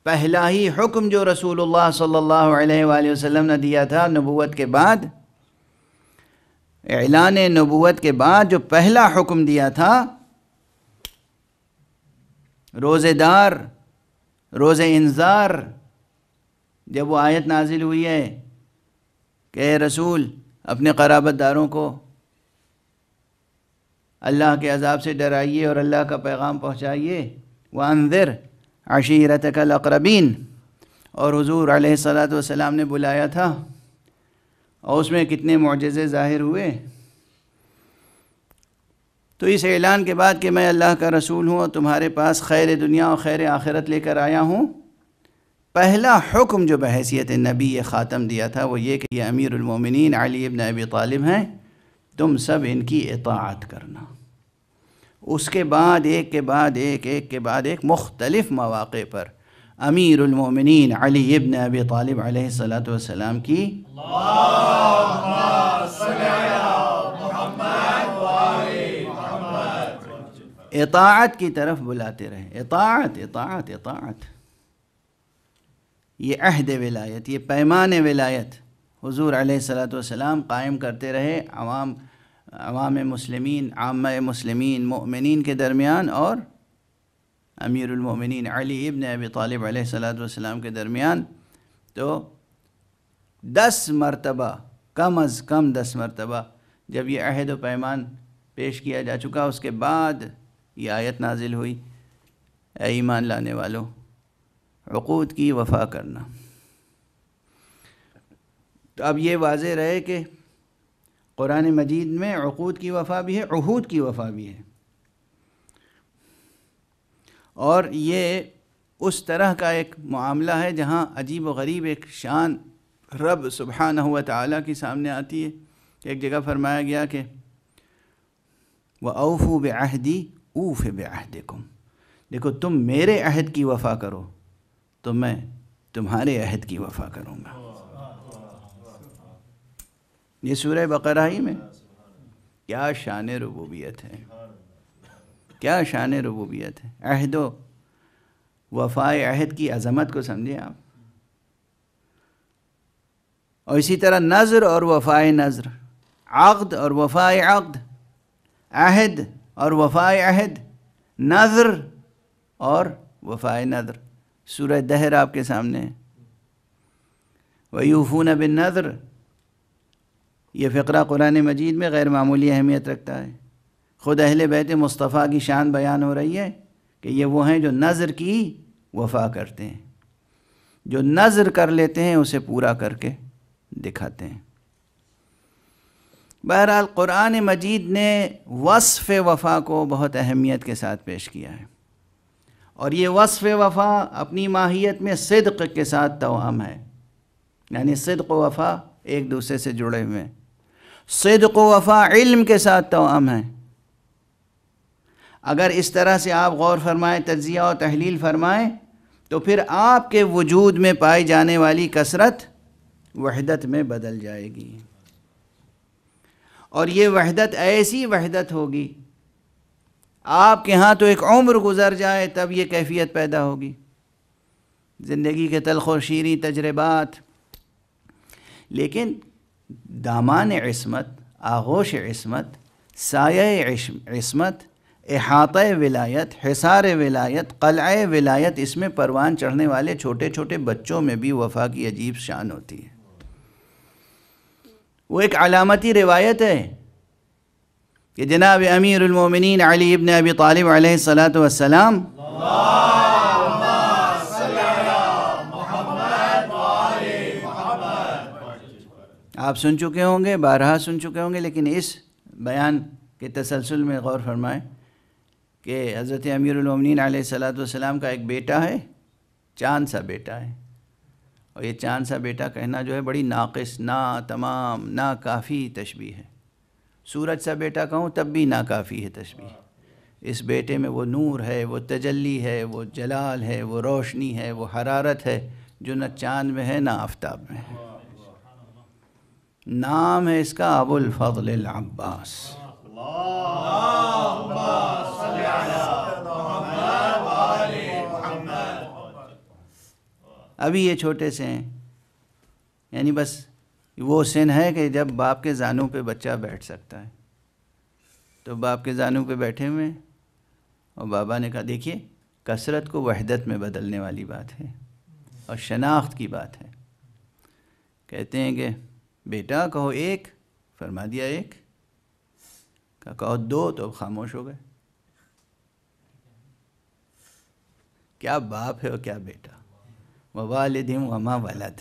A: پہلا ہی حکم جو رسول اللہ صلی اللہ علیہ وآلہ وسلم نے دیا تھا نبوت کے بعد، اعلان نبوت کے بعد جو پہلا حکم دیا تھا، روزے دار، روزے انذار، جب وہ آیت نازل ہوئی ہے کہ اے رسول اپنے قرابت داروں کو اللہ کے عذاب سے ڈرائیے اور اللہ کا پیغام پہنچائیے، وَأَنذِرْ عَشِيرَتَكَ الْأَقْرَبِينَ، اور حضور علیہ السلام نے بلایا تھا، اور اس میں کتنے معجزے ظاہر ہوئے۔ تو اس اعلان کے بعد کہ میں اللہ کا رسول ہوں اور تمہارے پاس خیر دنیا اور خیر آخرت لے کر آیا ہوں، پہلا حکم جو بحیثیت نبی خاتم دیا تھا وہ یہ کہ یہ امیر المومنین علی ابن ابی طالب ہیں، تم سب ان کی اطاعت کرنا۔ اس کے بعد ایک کے بعد ایک مختلف مواقع پر امیر المومنین علی ابن ابی طالب علیہ السلام کی
B: اللہم صلی علی محمد وآل محمد
A: اطاعت کی طرف بلاتے رہے۔ اطاعت اطاعت اطاعت، یہ عہد ولایت، یہ پیمان ولایت حضور علیہ السلام قائم کرتے رہے عوام مسلمین، عامہ مسلمین، مؤمنین کے درمیان اور امیر المومنین علی ابن ابی طالب علیہ السلام کے درمیان۔ تو 10 مرتبہ، کم از کم 10 مرتبہ جب یہ عہد و پیمان پیش کیا جا چکا، اس کے بعد یہ آیت نازل ہوئی، اے ایمان لانے والو عقود کی وفا کرنا۔ تو اب یہ واضح رہے کہ قرآن مجید میں عقود کی وفا بھی ہے، عہود کی وفا بھی ہے، اور یہ اس طرح کا ایک معاملہ ہے جہاں عجیب و غریب ایک شان رب سبحانہ و تعالیٰ کی سامنے آتی ہے۔ ایک جگہ فرمایا گیا کہ وَأَوْفُوا بِعَهْدِي أُوفِ بِعَهْدِكُمْ، دیکھو تم میرے عہد کی وفا کرو تو میں تمہارے عہد کی وفا کروں گا۔ یہ سورہ بقرہ ہی میں کیا شان ربوبیت ہے، کیا شان ربوبیت ہے۔ عہد و وفائے عہد کی عظمت کو سمجھیں آپ، اور اسی طرح نذر اور وفائے نذر، عقد اور وفائے عقد، عہد اور وفائے عہد، نذر اور وفائے نذر۔ سورہ دہر آپ کے سامنے ہے، وَيُوفُونَ بِالنَّذْرِ، یہ فقرہ قرآن مجید میں غیر معمولی اہمیت رکھتا ہے۔ خود اہل بیت مصطفیٰ کی شان بیان ہو رہی ہے کہ یہ وہ ہیں جو نذر کی وفا کرتے ہیں، جو نذر کر لیتے ہیں اسے پورا کر کے دکھاتے ہیں۔ بہرحال قرآن مجید نے وصف وفا کو بہت اہمیت کے ساتھ پیش کیا ہے، اور یہ وصف وفا اپنی ماہیت میں صدق کے ساتھ توأم ہے، یعنی صدق و وفا ایک دوسرے سے جڑے ہوئے ہیں۔ صدق و وفا علم کے ساتھ توأم ہے۔ اگر اس طرح سے آپ غور فرمائیں، تجزیہ اور تحلیل فرمائیں، تو پھر آپ کے وجود میں پائی جانے والی کثرت وحدت میں بدل جائے گی، اور یہ وحدت ایسی وحدت ہوگی آپ کے ہاں تو ایک عمر گزر جائے تب یہ کیفیت پیدا ہوگی. زندگی کے تلخ و شیریں تجربات. لیکن دامان عصمت، آغوش عصمت، سایہ عصمت، احاطہ ولایت، حصار ولایت، قلعہ ولایت، اس میں پروان چڑھنے والے چھوٹے چھوٹے بچوں میں بھی وفا کی عجیب شان ہوتی ہے. وہ ایک علامتی روایت ہے کہ جناب امیر المومنین علی ابن ابی طالب علیہ السلام آپ سن چکے ہوں گے، بارہا سن چکے ہوں گے، لیکن اس بیان کے تسلسل میں غور فرمائیں کہ حضرت امیر المومنین علیہ السلام کا ایک بیٹا ہے، چاند سا بیٹا ہے. اور یہ چاند سا بیٹا کہنا جو ہے بڑی ناقص، تمام، ناکافی تشبیہ ہے. سورج سا بیٹا کہوں تب بھی ناکافی ہے تشبیہ. اس بیٹے میں وہ نور ہے، وہ تجلی ہے، وہ جلال ہے، وہ روشنی ہے، وہ حرارت ہے جو نہ چاند میں ہے نہ آفتاب میں ہے. نام ہے اس کا ابو الفضل العباس. ابھی یہ چھوٹے سے ہیں، یعنی بس وہ سن ہے کہ جب باپ کے زانوں پہ بچہ بیٹھ سکتا ہے. تو باپ کے زانوں پہ بیٹھے ہوئے ہیں اور بابا نے کہا دیکھیے کثرت کو وحدت میں بدلنے والی بات ہے اور شناخت کی بات ہے. کہتے ہیں کہ بیٹا کہو ایک، فرما دیا ایک. کہو دو، تو اب خاموش ہو گئے. کیا باپ ہے اور کیا بیٹا. ووالد وما ولد.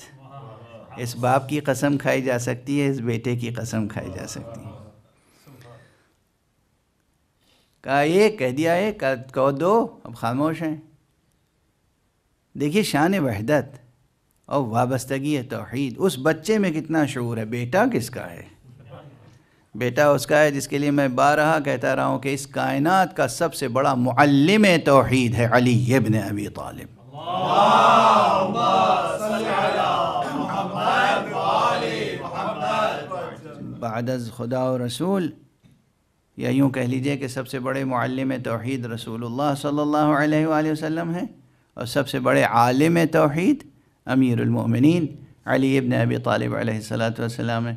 A: اس باپ کی قسم کھائی جا سکتی ہے، اس بیٹے کی قسم کھائی جا سکتی ہے. کہا ایک، کہہ دیا ایک. کہو دو، اب خاموش ہیں. دیکھیے شان وحدت اور وابستگی توحید. اس بچے میں کتنا شعور ہے. بیٹا کس کا ہے؟ بیٹا اس کا ہے جس کے لیے میں بارہا کہتا رہا ہوں کہ اس کائنات کا سب سے بڑا معلم توحید ہے علی ابن ابی طالب. بعد از خدا و رسول، یا یوں کہہ لیجئے کہ سب سے بڑے معلم توحید رسول اللہ صلی اللہ علیہ وآلہ وسلم ہیں، اور سب سے بڑے عالم توحید امیر المؤمنین علی ابن ابی طالب علیہ السلام ہیں.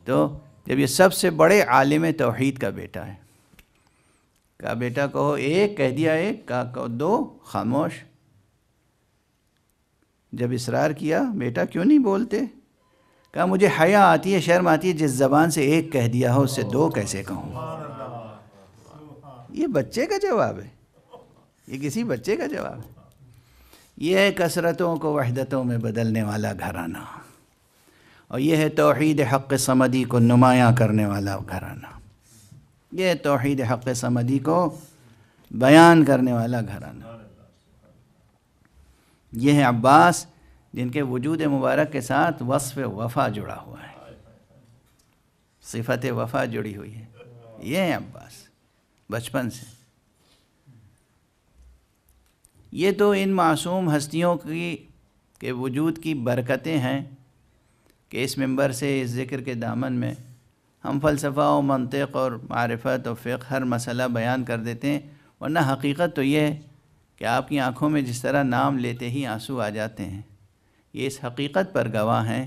A: تو جب یہ سب سے بڑے عالم توحید کا بیٹا ہے، کہا بیٹا کہو ایک، کہہ دیا ایک. کہا کہو دو، خاموش. جب اصرار کیا بیٹا کیوں نہیں بولتے، کہا مجھے حیا آتی ہے، شرم آتی ہے، جس زبان سے ایک کہہ دیا ہو اس سے دو کیسے کہوں. یہ بچے کا جواب ہے، یہ کسی بچے کا جواب ہے. یہ ہے کثرتوں کو وحدتوں میں بدلنے والا گھرانہ، اور یہ ہے توحید حق صمدی کو نمایاں کرنے والا گھرانہ. یہ ہے توحید حق صمدی کو بیان کرنے والا گھرانہ. یہ ہے عباس جن کے وجود مبارک کے ساتھ وصف وفا جڑا ہوا ہے، صفت وفا جڑی ہوئی ہے. یہ ہے عباس بچپن سے. یہ تو ان معصوم ہستیوں کے وجود کی برکتیں ہیں کہ اس منبر سے، اس ذکر کے دامن میں ہم فلسفہ و منطق اور معرفت و فقہ ہر مسئلہ بیان کر دیتے ہیں، ورنہ حقیقت تو یہ ہے کہ آپ کی آنکھوں میں جس طرح نام لیتے ہی آنسو آ جاتے ہیں. یہ اس حقیقت پر گواہ ہیں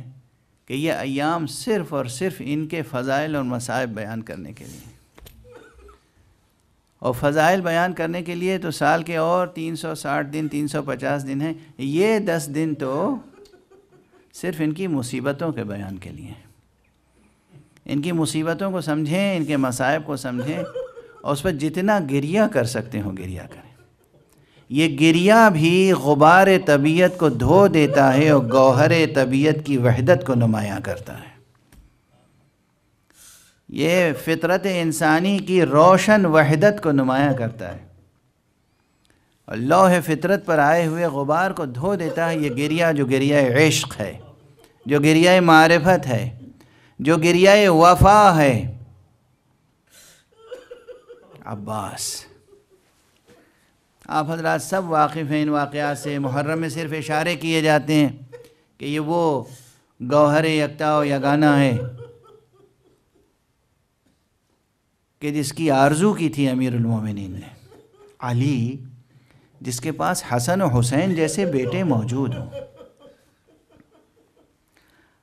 A: کہ یہ ایام صرف اور صرف ان کے فضائل اور مصائب بیان کرنے کے لیے، اور فضائل بیان کرنے کے لیے تو سال کے اور 360 دن 350 دن ہیں. یہ 10 دن تو صرف ان کی مصیبتوں کے بیان کے لیے. ان کی مصیبتوں کو سمجھیں، ان کے مصائب کو سمجھیں، اور اس پر جتنا گریہ کر سکتے ہو گریہ کریں. یہ گریہ بھی غبار طبیعت کو دھو دیتا ہے اور گوہر طبیعت کی وحدت کو نمایاں کرتا ہے. یہ فطرت انسانی کی روشن وحدت کو نمایاں کرتا ہے، اور لوح فطرت پر آئے ہوئے غبار کو دھو دیتا ہے. یہ گریہ جو گریہ عشق ہے، جو گریہ معرفت ہے، جو گریہ وفا ہے. عباس، آپ حضرات سب واقف ہیں ان واقعات سے. محرم میں صرف اشارے کیے جاتے ہیں کہ یہ وہ گوہر یکتا و یگانہ ہے کہ جس کی آرزو کی تھی امیر المومنین نے. علی جس کے پاس حسن و حسین جیسے بیٹے موجود ہوں،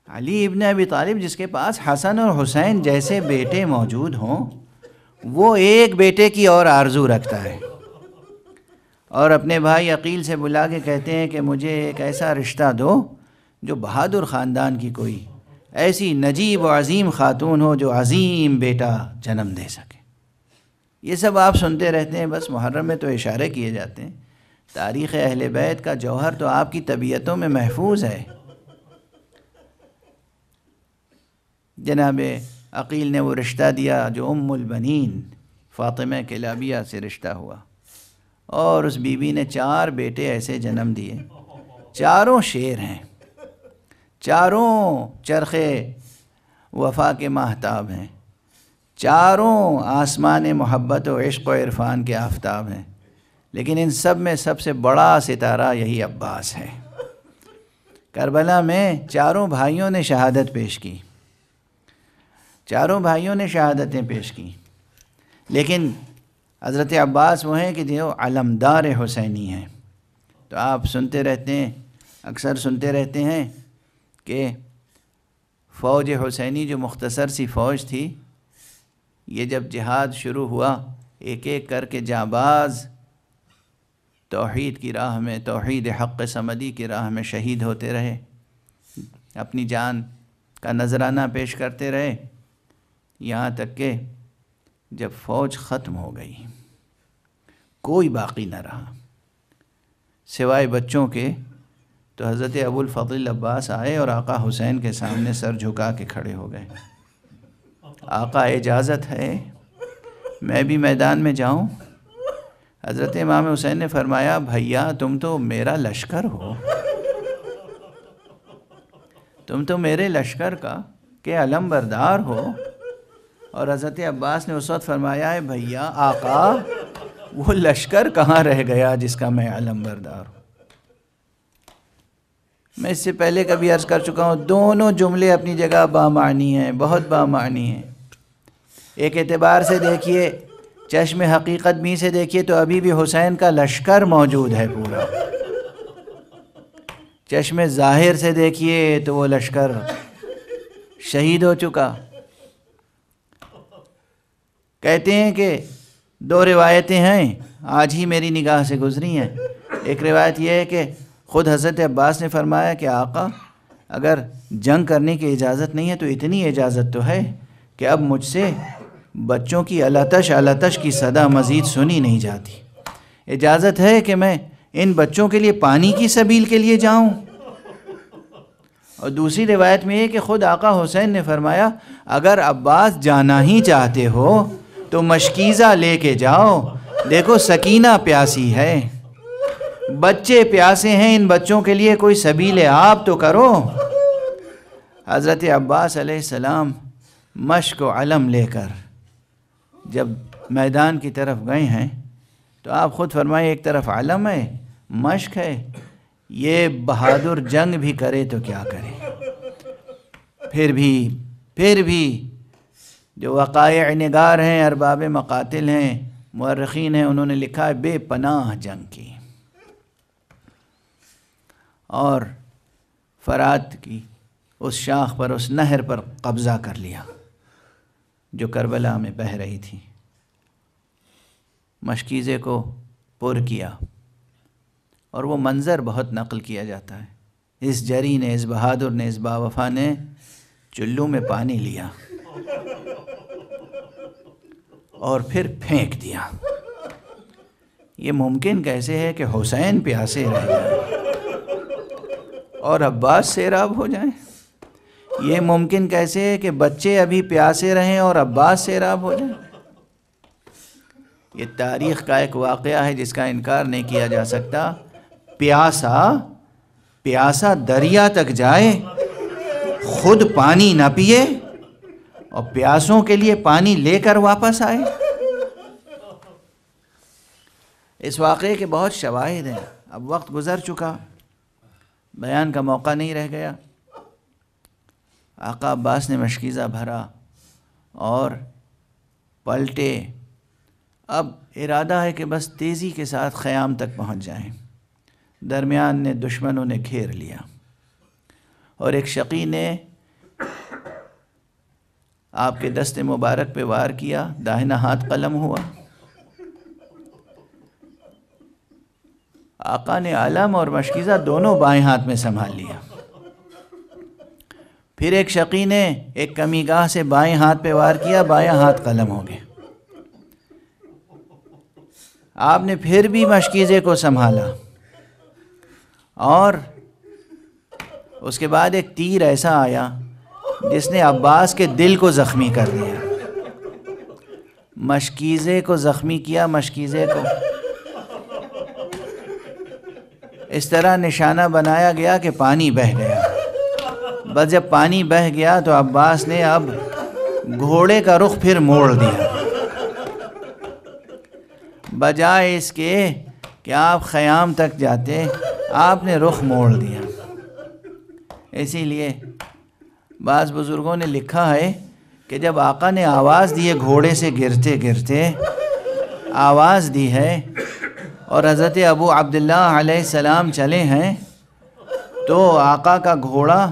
A: علی ابن ابی طالب جس کے پاس حسن اور حسین جیسے بیٹے موجود ہوں، وہ ایک بیٹے کی اور آرزو رکھتا ہے اور اپنے بھائی عقیل سے بلا کے کہتے ہیں کہ مجھے ایک ایسا رشتہ دو جو بہادر خاندان کی کوئی ایسی نجیب و عظیم خاتون ہو جو عظیم بیٹا جنم دے سکے۔ یہ سب آپ سنتے رہتے ہیں، بس محرم میں تو اشارے کیے جاتے ہیں، تاریخ اہل بیت کا جوہر تو آپ کی طبیعتوں میں محفوظ ہے۔ جناب عقیل نے وہ رشتہ دیا جو ام البنین فاطمہ کلابیہ سے رشتہ ہوا، اور اس بی بی نے 4 بیٹے ایسے جنم دیے، چاروں شیر ہیں، چاروں چرخے وفا کے ماہتاب ہیں، چاروں آسمان محبت و عشق و عرفان کے آفتاب ہیں، لیکن ان سب میں سب سے بڑا ستارہ یہی عباس ہے۔ کربلا میں چاروں بھائیوں نے شہادت پیش کی، چاروں بھائیوں نے شہادتیں پیش کی، لیکن حضرت عباس وہ ہیں کہ جو علمدار حسینی ہیں۔ تو آپ سنتے رہتے ہیں، اکثر سنتے رہتے ہیں کہ فوج حسینی جو مختصر سی فوج تھی، یہ جب جہاد شروع ہوا ایک ایک کر کے جانباز توحید کی راہ میں، توحید حق صمدی کی راہ میں شہید ہوتے رہے، اپنی جان کا نذرانہ پیش کرتے رہے، یہاں تک کہ جب فوج ختم ہو گئی کوئی باقی نہ رہا سوائے بچوں کے، تو حضرت ابو الفضل عباس آئے اور آقا حسین کے سامنے سر جھکا کے کھڑے ہو گئے۔ آقا اجازت ہے میں بھی میدان میں جاؤں؟ حضرت امام حسین نے فرمایا بھیا تم تو میرا لشکر ہو، تم تو میرے لشکر کا کہ علم بردار ہو۔ اور حضرت عباس نے اس وقت فرمایا ہے بھیا آقا وہ لشکر کہاں رہ گیا جس کا میں علم بردار ہوں۔ میں اس سے پہلے کبھی عرض کر چکا ہوں، دونوں جملے اپنی جگہ بامعنی ہیں، بہت بامعنی ہیں۔ ایک اعتبار سے دیکھیے، چشم حقیقت بھی سے دیکھیے تو ابھی بھی حسین کا لشکر موجود ہے پورا، چشم ظاہر سے دیکھیے تو وہ لشکر شہید ہو چکا۔ کہتے ہیں کہ 2 روایتیں ہیں، آج ہی میری نگاہ سے گزری ہیں۔ ایک روایت یہ ہے کہ خود حضرت عباس نے فرمایا کہ آقا اگر جنگ کرنے کی اجازت نہیں ہے تو اتنی اجازت تو ہے کہ اب مجھ سے بچوں کی التش التش کی صدا مزید سنی نہیں جاتی، اجازت ہے کہ میں ان بچوں کے لیے پانی کی سبیل کے لیے جاؤں۔ اور دوسری روایت میں یہ کہ خود آقا حسین نے فرمایا اگر عباس جانا ہی چاہتے ہو تو مشکیزہ لے کے جاؤ، دیکھو سکینہ پیاسی ہے، بچے پیاسے ہیں، ان بچوں کے لیے کوئی سبیل آب تو کرو۔ حضرت عباس علیہ السلام مشک و علم لے کر جب میدان کی طرف گئے ہیں تو آپ خود فرمائیں ایک طرف علم ہے، مشک ہے، یہ بہادر جنگ بھی کرے تو کیا کرے۔ پھر بھی جو وقائع نگار ہیں، ارباب مقاتل ہیں، مورخین ہیں، انہوں نے لکھا ہے بے پناہ جنگ کی، اور فرات کی اس شاخ پر، اس نہر پر قبضہ کر لیا جو کربلا میں بہہ رہی تھی، مشکیزے کو پر کیا، اور وہ منظر بہت نقل کیا جاتا ہے۔ اس جری نے، اس بہادر نے، اس باوفا نے چلو میں پانی لیا اور پھر پھینک دیا۔ یہ ممکن کیسے ہے کہ حسین پیاسے رہ جائیں اور عباس سیراب ہو جائیں؟ یہ ممکن کیسے ہے کہ بچے ابھی پیاسے رہیں اور عباس سیراب ہو جائیں؟ یہ تاریخ کا ایک واقعہ ہے جس کا انکار نہیں کیا جا سکتا۔ پیاسا دریا تک جائے، خود پانی نہ پیے اور پیاسوں کے لیے پانی لے کر واپس آئے۔ اس واقعے کے بہت شواہد ہیں، اب وقت گزر چکا، بیان کا موقع نہیں رہ گیا۔ آقا عباس نے مشکیزہ بھرا اور پلٹے اب ارادہ ہے کہ بس تیزی کے ساتھ خیام تک پہنچ جائیں۔ درمیان نے دشمنوں نے گھیر لیا اور ایک شقی نے آپ کے دست مبارک پہ وار کیا، داہنا ہاتھ قلم ہوا۔ آقا نے علم اور مشکیزہ دونوں بائیں ہاتھ میں سنبھال لیا۔ پھر ایک شقی نے ایک کمی گاہ سے بائیں ہاتھ پہ وار کیا، بائیں ہاتھ قلم ہو گئے۔ آپ نے پھر بھی مشکیزے کو سنبھالا اور اس کے بعد ایک تیر ایسا آیا جس نے عباس کے دل کو زخمی کر دیا، مشکیزے کو زخمی کیا، مشکیزے کو اس طرح نشانہ بنایا گیا کہ پانی بہہ گیا۔ بس جب پانی بہہ گیا تو عباس نے اب گھوڑے کا رخ پھر موڑ دیا، بجائے اس کے کہ آپ خیام تک جاتے آپ نے رخ موڑ دیا۔ اسی لیے بعض بزرگوں نے لکھا ہے کہ جب آقا نے آواز دی ہے، گھوڑے سے گرتے گرتے آواز دی ہے اور حضرت ابو عبداللہ علیہ السلام چلے ہیں، تو آقا کا گھوڑا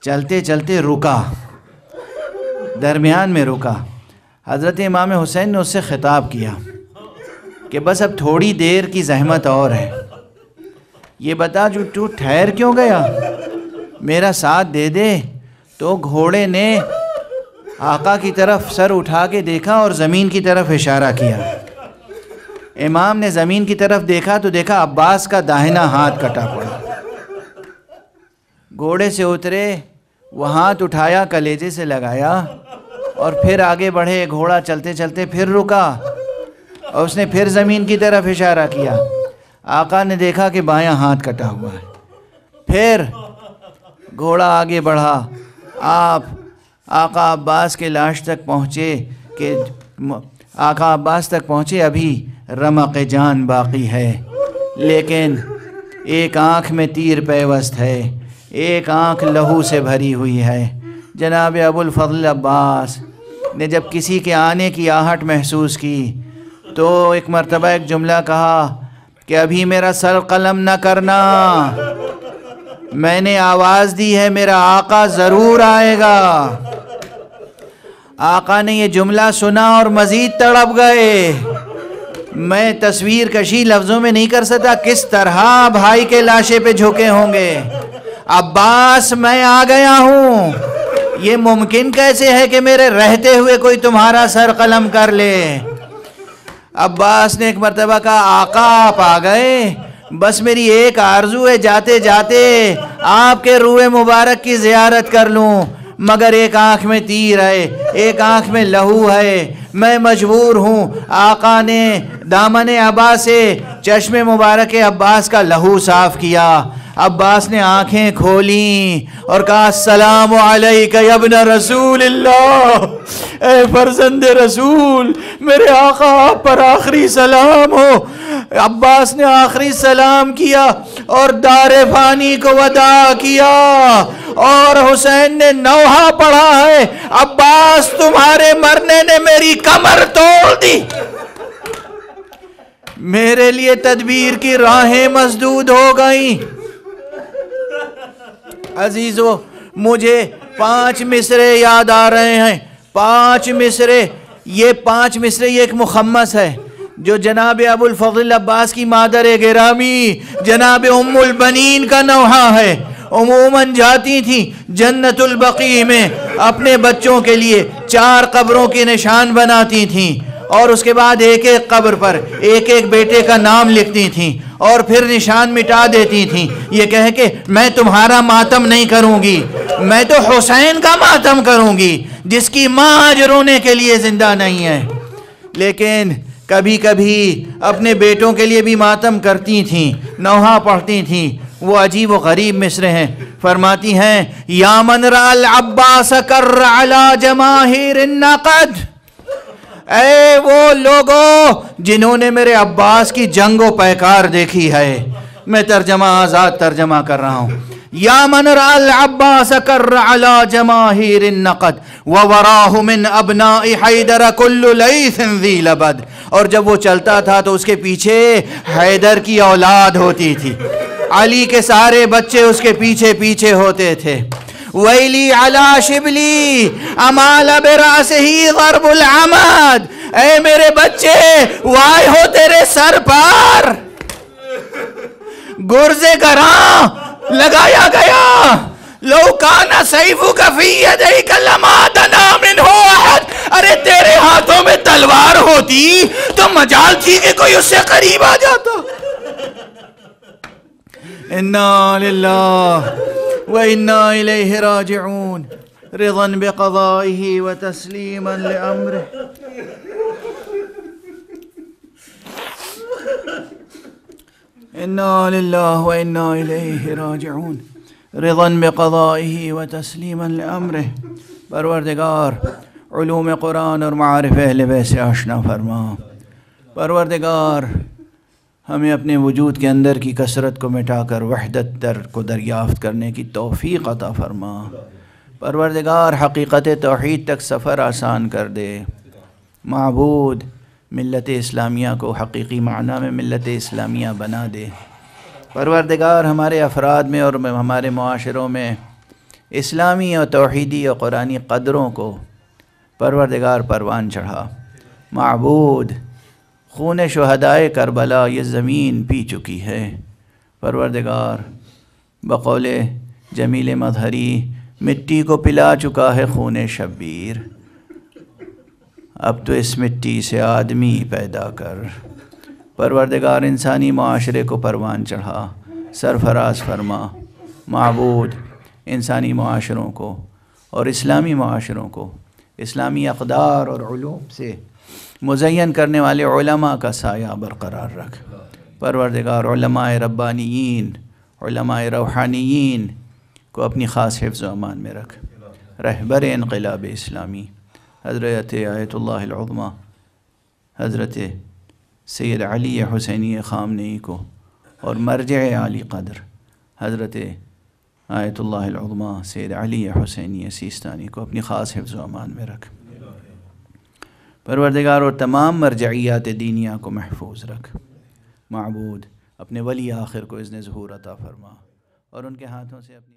A: چلتے چلتے رکا، درمیان میں رکا۔ حضرت امام حسین نے اس سے خطاب کیا کہ بس اب تھوڑی دیر کی زحمت اور ہے، یہ بتا جو تو ٹھہر کیوں گیا، میرا ساتھ دے دے۔ تو گھوڑے نے آقا کی طرف سر اٹھا کے دیکھا اور زمین کی طرف اشارہ کیا۔ امام نے زمین کی طرف دیکھا تو دیکھا عباس کا داہنا ہاتھ کٹا پڑا۔ گھوڑے سے اترے، وہ ہاتھ اٹھایا، کلیجے سے لگایا اور پھر آگے بڑھے۔ گھوڑا چلتے چلتے پھر رکا اور اس نے پھر زمین کی طرف اشارہ کیا۔ آقا نے دیکھا کہ بایاں ہاتھ کٹا ہوا ہے۔ پھر گھوڑا آگے بڑھا، آقا عباس کے لاش تک پہنچے کہ آقا عباس تک پہنچے، ابھی رمق جان باقی ہے، لیکن ایک آنکھ میں تیر پیوست ہے، ایک آنکھ لہو سے بھری ہوئی ہے۔ جناب ابو الفضل عباس نے جب کسی کے آنے کی آہٹ محسوس کی تو ایک مرتبہ ایک جملہ کہا کہ ابھی میرا سر قلم نہ کرنا، میں نے آواز دی ہے، میرا آقا ضرور آئے گا۔ آقا نے یہ جملہ سنا اور مزید تڑپ گئے۔ میں تصویر کشی لفظوں میں نہیں کر سکتا کس طرح بھائی کے لاشے پہ جھکے ہوں گے۔ عباس میں آ گیا ہوں، یہ ممکن کیسے ہے کہ میرے رہتے ہوئے کوئی تمہارا سر قلم کر لے۔ عباس نے ایک مرتبہ کہا آقا آپ آ گئے، بس میری ایک آرزو ہے، جاتے جاتے آپ کے روح مبارک کی زیارت کر لوں، مگر ایک آنکھ میں تیر ہے، ایک آنکھ میں لہو ہے، میں مجبور ہوں۔ آقا نے دامن عبا سے چشم مبارک عباس کا لہو صاف کیا۔ عباس نے آنکھیں کھولیں اور کہا السلام علیکہ یا ابن رسول اللہ، اے فرزند رسول، میرے آقا آپ پر آخری سلام ہو۔ عباس نے آخری سلام کیا اور دار فانی کو وداع کیا، اور حسین نے نوحہ پڑھا ہے عباس تمہارے مرنے نے میری کمر توڑ دی، میرے لیے تدبیر کی راہیں مسدود ہو گئیں۔ عزیزو، مجھے 5 مصرے یاد آ رہے ہیں، 5 مصرے۔ یہ 5 مصرے، یہ ایک مخمس ہے جو جناب ابو الفضل عباس کی مادر گرامی جناب ام البنین کا نوحہ ہے۔ عموماً جاتی تھی جنت البقیع میں، اپنے بچوں کے لیے 4 قبروں کے نشان بناتی تھیں اور اس کے بعد ایک ایک قبر پر ایک ایک بیٹے کا نام لکھتی تھیں اور پھر نشان مٹا دیتی تھیں، یہ کہہ کہ میں تمہارا ماتم نہیں کروں گی، میں تو حسین کا ماتم کروں گی جس کی ماں آج رونے کے لیے زندہ نہیں ہے۔ لیکن کبھی کبھی اپنے بیٹوں کے لیے بھی ماتم کرتی تھیں، نوحہ پڑھتی تھیں۔ وہ عجیب و غریب مصرے ہیں، فرماتی ہیں یا من را العباس کر علی جماہیر النقد، اے وہ لوگوں جنہوں نے میرے عباس کی جنگ و پیکار دیکھی ہے۔ میں ترجمہ آزاد ترجمہ کر رہا ہوں۔ یا من را العباس کر علی جماہیر النقد ووراہ من ابناء حیدر کل لیث ذی لبد، اور جب وہ چلتا تھا تو اس کے پیچھے حیدر کی اولاد ہوتی تھی، علی کے سارے بچے اس کے پیچھے پیچھے ہوتے تھے۔ ویلی علی شبلی امال براسہی ضرب العمد، اے میرے بچے وائے ہو تیرے سر پر گرز گراں لگایا گیا۔ لو کان سیفک فی یدیک لما دنا منہ احد، ارے تیرے ہاتھوں میں تلوار ہوتی تو مجال تھی کہ کوئی اس سے قریب آ جاتا۔ انا للہ وَإِنَّا إِلَيْهِ رَاجِعُونَ رِضًا بِقَضَائِهِ وَتَسْلِيمًا لِأَمْرِهِ۔ إِنَّا لِلَّهِ وَإِنَّا إِلَيْهِ رَاجِعُونَ رِضًا بِقَضَائِهِ وَتَسْلِيمًا لِأَمْرِهِ۔ پروردگار علوم قرآن اور معارف اہل بیت سے آشنا فرما۔ پروردگار ہمیں اپنے وجود کے اندر کی کثرت کو مٹا کر وحدت در کو دریافت کرنے کی توفیق عطا فرما۔ پروردگار حقیقت توحید تک سفر آسان کر دے۔ معبود ملت اسلامیہ کو حقیقی معنی میں ملت اسلامیہ بنا دے۔ پروردگار ہمارے افراد میں اور ہمارے معاشروں میں اسلامی اور توحیدی اور قرآنی قدروں کو پروردگار پروان چڑھا۔ معبود خون شہدائے کربلا یہ زمین پی چکی ہے۔ پروردگار بقول جمیل مظہری مٹی کو پلا چکا ہے خون شبیر، اب تو اس مٹی سے آدمی پیدا کر۔ پروردگار انسانی معاشرے کو پروان چڑھا، سرفراز فرما۔ معبود انسانی معاشروں کو اور اسلامی معاشروں کو اسلامی اقدار اور علوم سے مزین کرنے والے علماء کا سایہ برقرار رکھ۔ پروردگار علماء ربانیین، علماء روحانیین کو اپنی خاص حفظ و امان میں رکھ۔ رہبر انقلاب اسلامی حضرت آیت اللہ العظمیٰ حضرت سید علی حسینی خامنئی کو اور مرجع عالی قدر حضرت آیت اللہ العظمیٰ سید علی حسینی سیستانی کو اپنی خاص حفظ و امان میں رکھ۔ پروردگار اور تمام مرجعیات دینیہ کو محفوظ رکھ۔ معبود اپنے ولی آخر کو اذن ظہور عطا فرما اور ان کے ہاتھوں سے اپنی